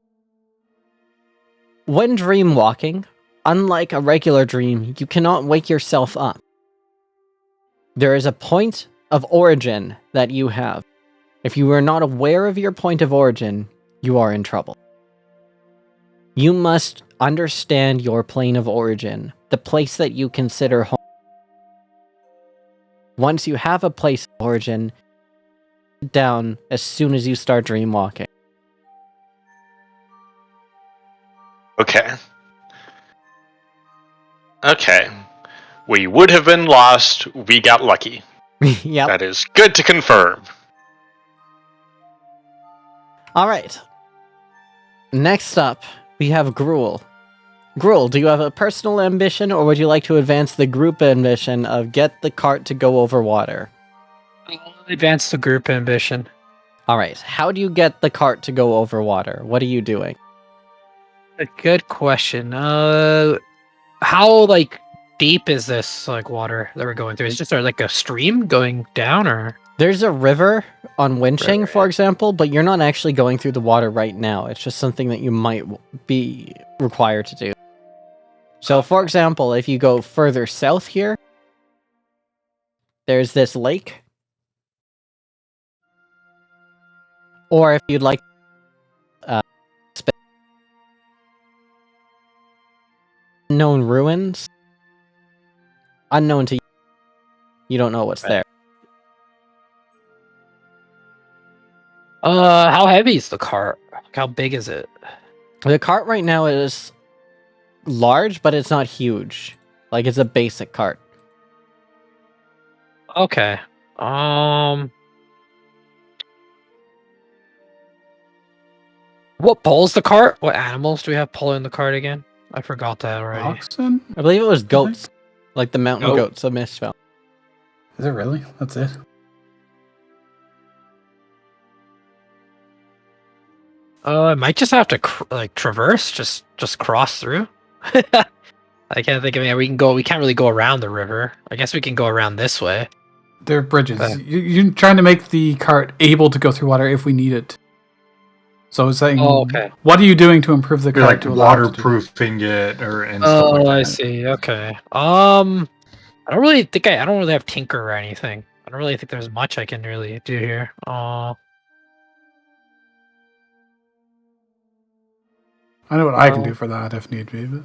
When dream walking, unlike a regular dream, you cannot wake yourself up. There is a point of origin that you have. If you are not aware of your point of origin, you are in trouble. You must understand your plane of origin, the place that you consider home. Once you have a place of origin, sit down as soon as you start dream walking. Okay. Okay. We would have been lost. We got lucky. Yep. That is good to confirm. All right. Next up, we have Gruel. Gruel, do you have a personal ambition, or would you like to advance the group ambition of get the cart to go over water? I'll advance the group ambition. All right. How do you get the cart to go over water? What are you doing? A good question. How like deep is this like water that we're going through? Is it just like a stream going down, or There's a river on Winching, River, for yeah. example, but you're not actually going through the water right now. It's just something that you might be required to do. So, for example, if you go further south here, there's this lake. Or if you'd like unknown ruins, unknown to you, you don't know what's Right. there. how heavy is the cart? Like, how big is it? The cart right now is large, but it's not huge. Like, it's a basic cart. Okay. What pulls the cart? What animals do we have pulling the cart again? I forgot that already. Oxen? I believe it was goats. Like the mountain Goat. goats of Mistfell. Is it really? That's it? I might just have to traverse, just cross through. I can't think of any. We can't really go around the river. I guess we can go around this way. They're bridges. Okay. You're trying to make the cart able to go through water if we need it. So it's saying, Oh, okay. what are you doing to improve the You're cart like to allow it to do that? waterproofing it and stuff like Oh, that. I see. Okay. I don't really think I don't really have tinker or anything. I don't really think there's much I can really do here. I know what I can do for that if need be. But...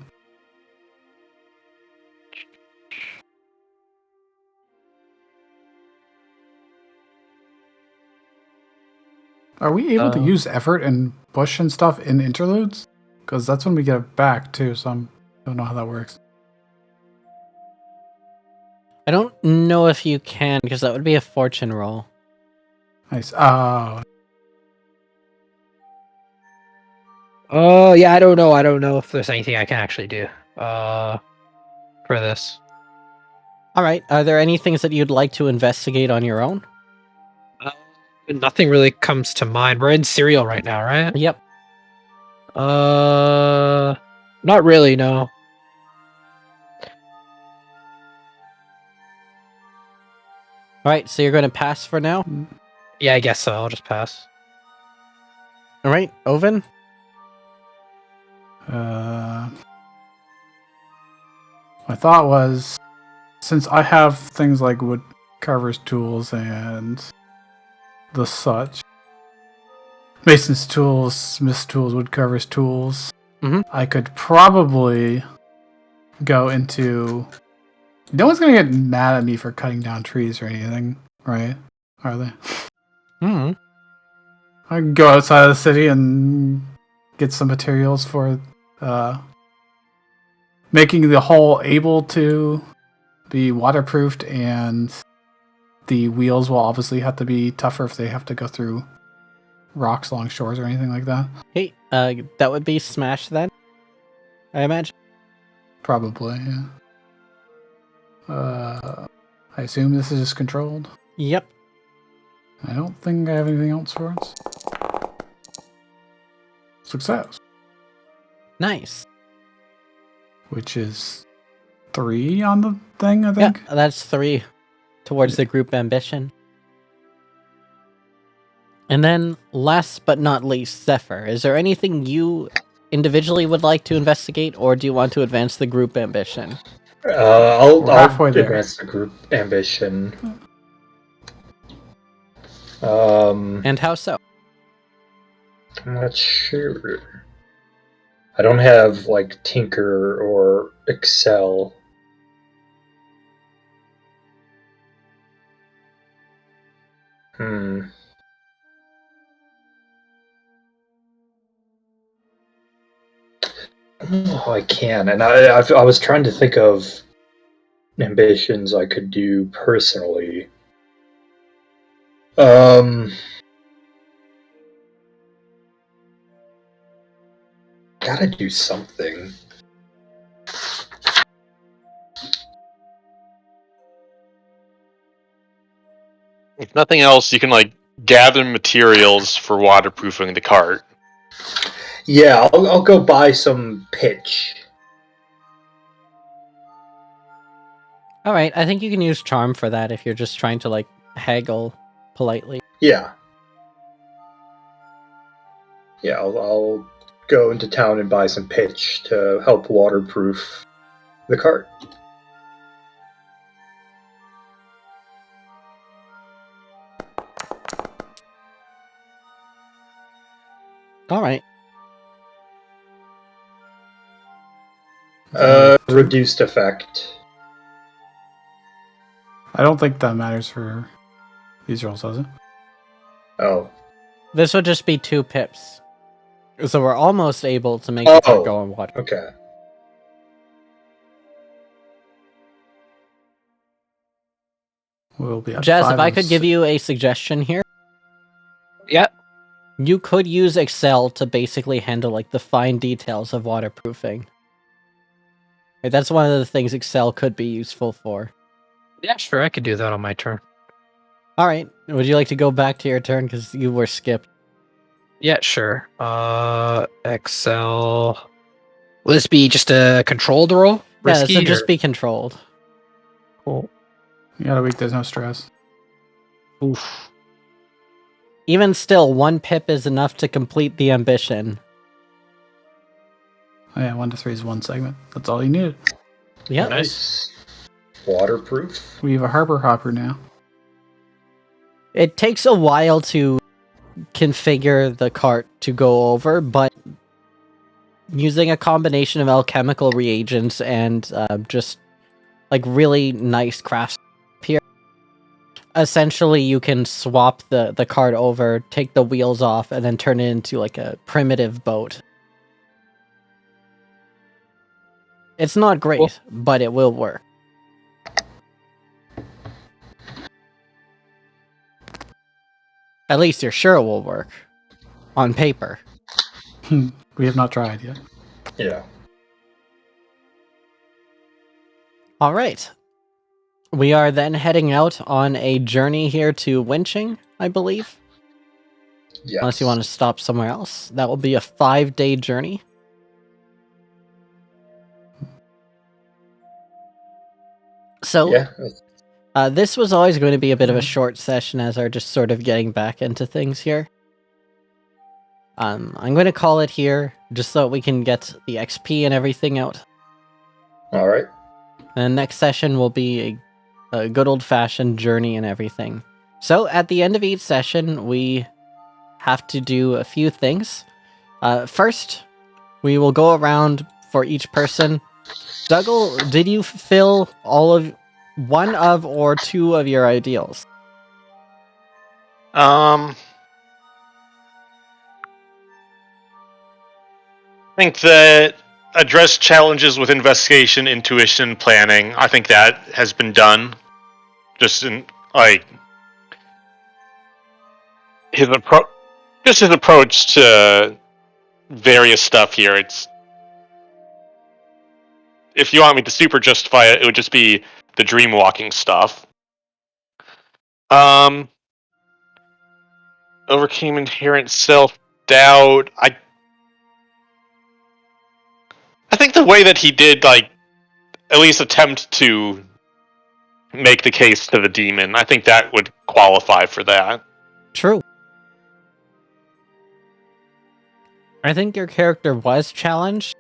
Are we able to use effort and bush and stuff in interludes? Because that's when we get it back too. So I don't know how that works. I don't know if you can, because that would be a fortune roll. Nice. Oh, yeah. I don't know. I don't know if there's anything I can actually do. For this. All right. Are there any things that you'd like to investigate on your own? Nothing really comes to mind. We're in Serial right now, right? Yep. Not really. No. All right. So you're going to pass for now. Yeah, I guess so. I'll just pass. All right, Oven. my thought was, since I have things like wood carver's tools and the such, mason's tools, smith's tools, wood carver's tools, I could probably go into. No one's gonna get mad at me for cutting down trees or anything, right? Are they? Hmm. I can go outside of the city and get some materials for making the hull able to be waterproofed, and the wheels will obviously have to be tougher if they have to go through rocks along shores or anything like that. Hey, that would be Smash then, I imagine. Probably, yeah. I assume this is just controlled. Yep. I don't think I have anything else for it. Success. Nice. which is 3 on the thing, I think. Yeah, that's 3 towards the group ambition. And then, last but not least, Zephyr, is there anything you individually would like to investigate, or do you want to advance the group ambition? I'll halfway there. advance the group ambition. And how so? I'm not sure. I don't have like Tinker or Excel. Oh, I can, and I was trying to think of ambitions I could do personally. Gotta do something. If nothing else, you can like gather materials for waterproofing the cart. Yeah, I'll go buy some pitch. Alright, I think you can use charm for that if you're just trying to, like, haggle politely. Yeah. Yeah, I'll go into town and buy some pitch to help waterproof the cart. Alright. Reduced effect. I don't think that matters for these rolls, does it? Oh. This would just be 2 pips. So we're almost able to make the cart go on water. Okay. We'll be at Jazz, 5 if I of could give you a suggestion here. Yeah. You could use Excel to basically handle, like, the fine details of waterproofing. Like, that's one of the things Excel could be useful for. Yeah, sure, I could do that on my turn. Alright, would you like to go back to your turn, because you were skipped? Yeah, sure. Excel. Will this be just a controlled roll? Yeah, Risky, so just or- be controlled. Cool. You got a week, there's no stress. Oof. Even still, 1 pip is enough to complete the ambition. Oh yeah, 1 to 3 is 1 segment. That's all you needed. Yep. Nice. Waterproof. We have a harbor hopper now. It takes a while to configure the cart to go over, but using a combination of alchemical reagents and just like really nice crafts here, essentially you can swap the cart over, take the wheels off, and then turn it into like a primitive boat. It's not great, Cool. but it will work. At least you're sure it will work. On paper. We have not tried yet. Yeah. Alright. We are then heading out on a journey here to Winching, I believe. Yes. Unless you want to stop somewhere else. That will be a 5-day journey. So, Yeah. this was always going to be a bit of a short session as we're just sort of getting back into things here. I'm going to call it here, just so we can get the XP and everything out. All right. And next session will be a good old-fashioned journey and everything. So, at the end of each session, we have to do a few things. First, we will go around for each person. Dougal, did you fulfill all of one of or 2 of your ideals? I think that address challenges with investigation, intuition, planning. I think that has been done. Just in like his approach to various stuff here. It's if you want me to super justify it, it would just be the dream walking stuff. Overcame inherent self doubt. I think the way that he did, like, at least attempt to make the case to the demon, I think that would qualify for that. True. I think your character was challenged.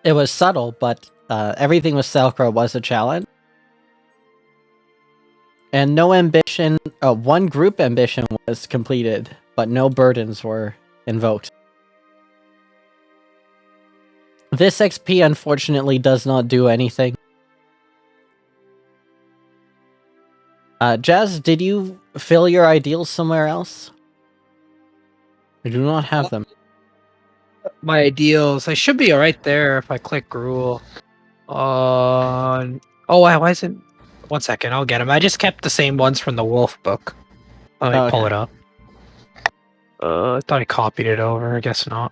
It was subtle, but everything with Selkra was a challenge. And no ambition, one group ambition was completed, but no burdens were invoked. This XP unfortunately does not do anything. Jazz, did you fill your ideals somewhere else? I do not have them. My ideals. I should be right there if I click rule. On. Oh, why isn't? 1 second, I'll get them. I just kept the same ones from the wolf book. Let me pull Okay. it up. I thought I copied it over. I guess not.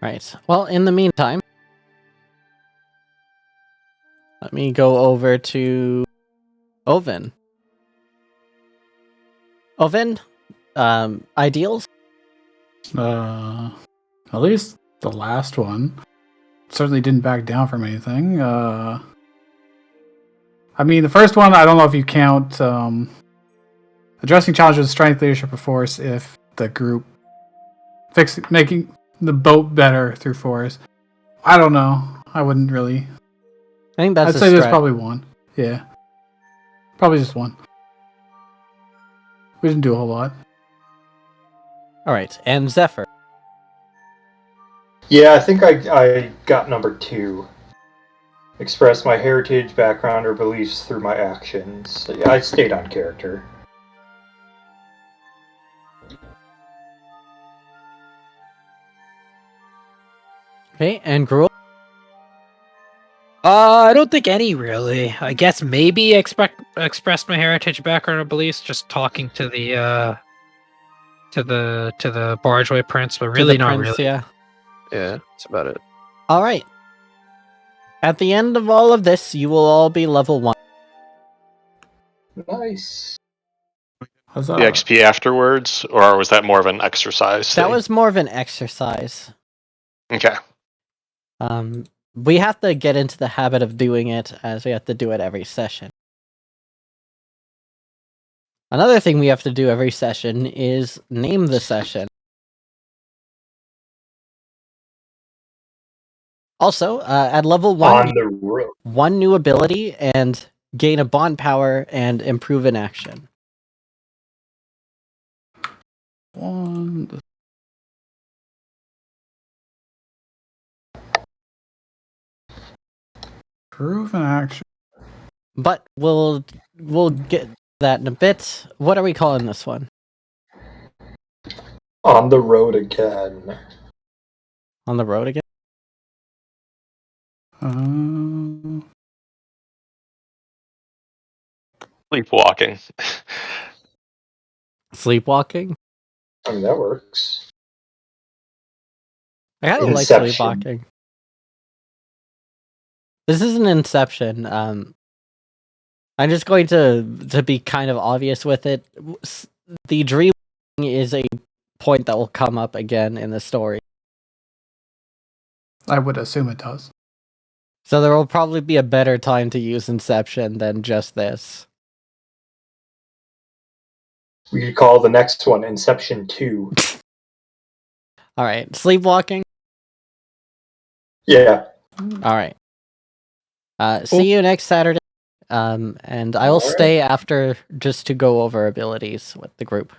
Right. Well, in the meantime, let me go over to Oven. Oven, ideals? At least the last one certainly didn't back down from anything. I mean, the first one, I don't know if you count addressing challenges with strength, leadership, or force if the group making the boat better through force. I don't know. I wouldn't really. I think that's I'd a say there's stretch. probably one. Yeah. Probably just one. We didn't do a whole lot. Alright, and Zephyr. Yeah, I think I got number 2. Express my heritage, background, or beliefs through my actions. So, yeah, I stayed on character. Okay, and Gruel? I don't think any really. I guess maybe expressed my heritage, background, or beliefs just talking to the bargeway prince, but really not Prince, really. yeah. Yeah, that's about it. Alright. At the end of all of this, you will all be level 1. Nice. How's The XP afterwards, or was that more of an exercise? That thing? was more of an exercise. Okay. We have to get into the habit of doing it, as we have to do it every session. Another thing we have to do every session is name the session. Also, at level 1, On the road. 1 new ability and gain a bond power and improve in action. one? Proven action. But we'll get that in a bit. What are we calling this one? On the road again. On the road again? Sleepwalking. Sleepwalking? I mean, that works. I kind of like Inception. sleepwalking. This is an Inception. I'm just going to be kind of obvious with it. The dream is a point that will come up again in the story. I would assume it does. So there will probably be a better time to use Inception than just this. We could call the next one Inception 2. Alright, sleepwalking? Yeah. Alright. See you next Saturday. And I will Alright. stay after just to go over abilities with the group.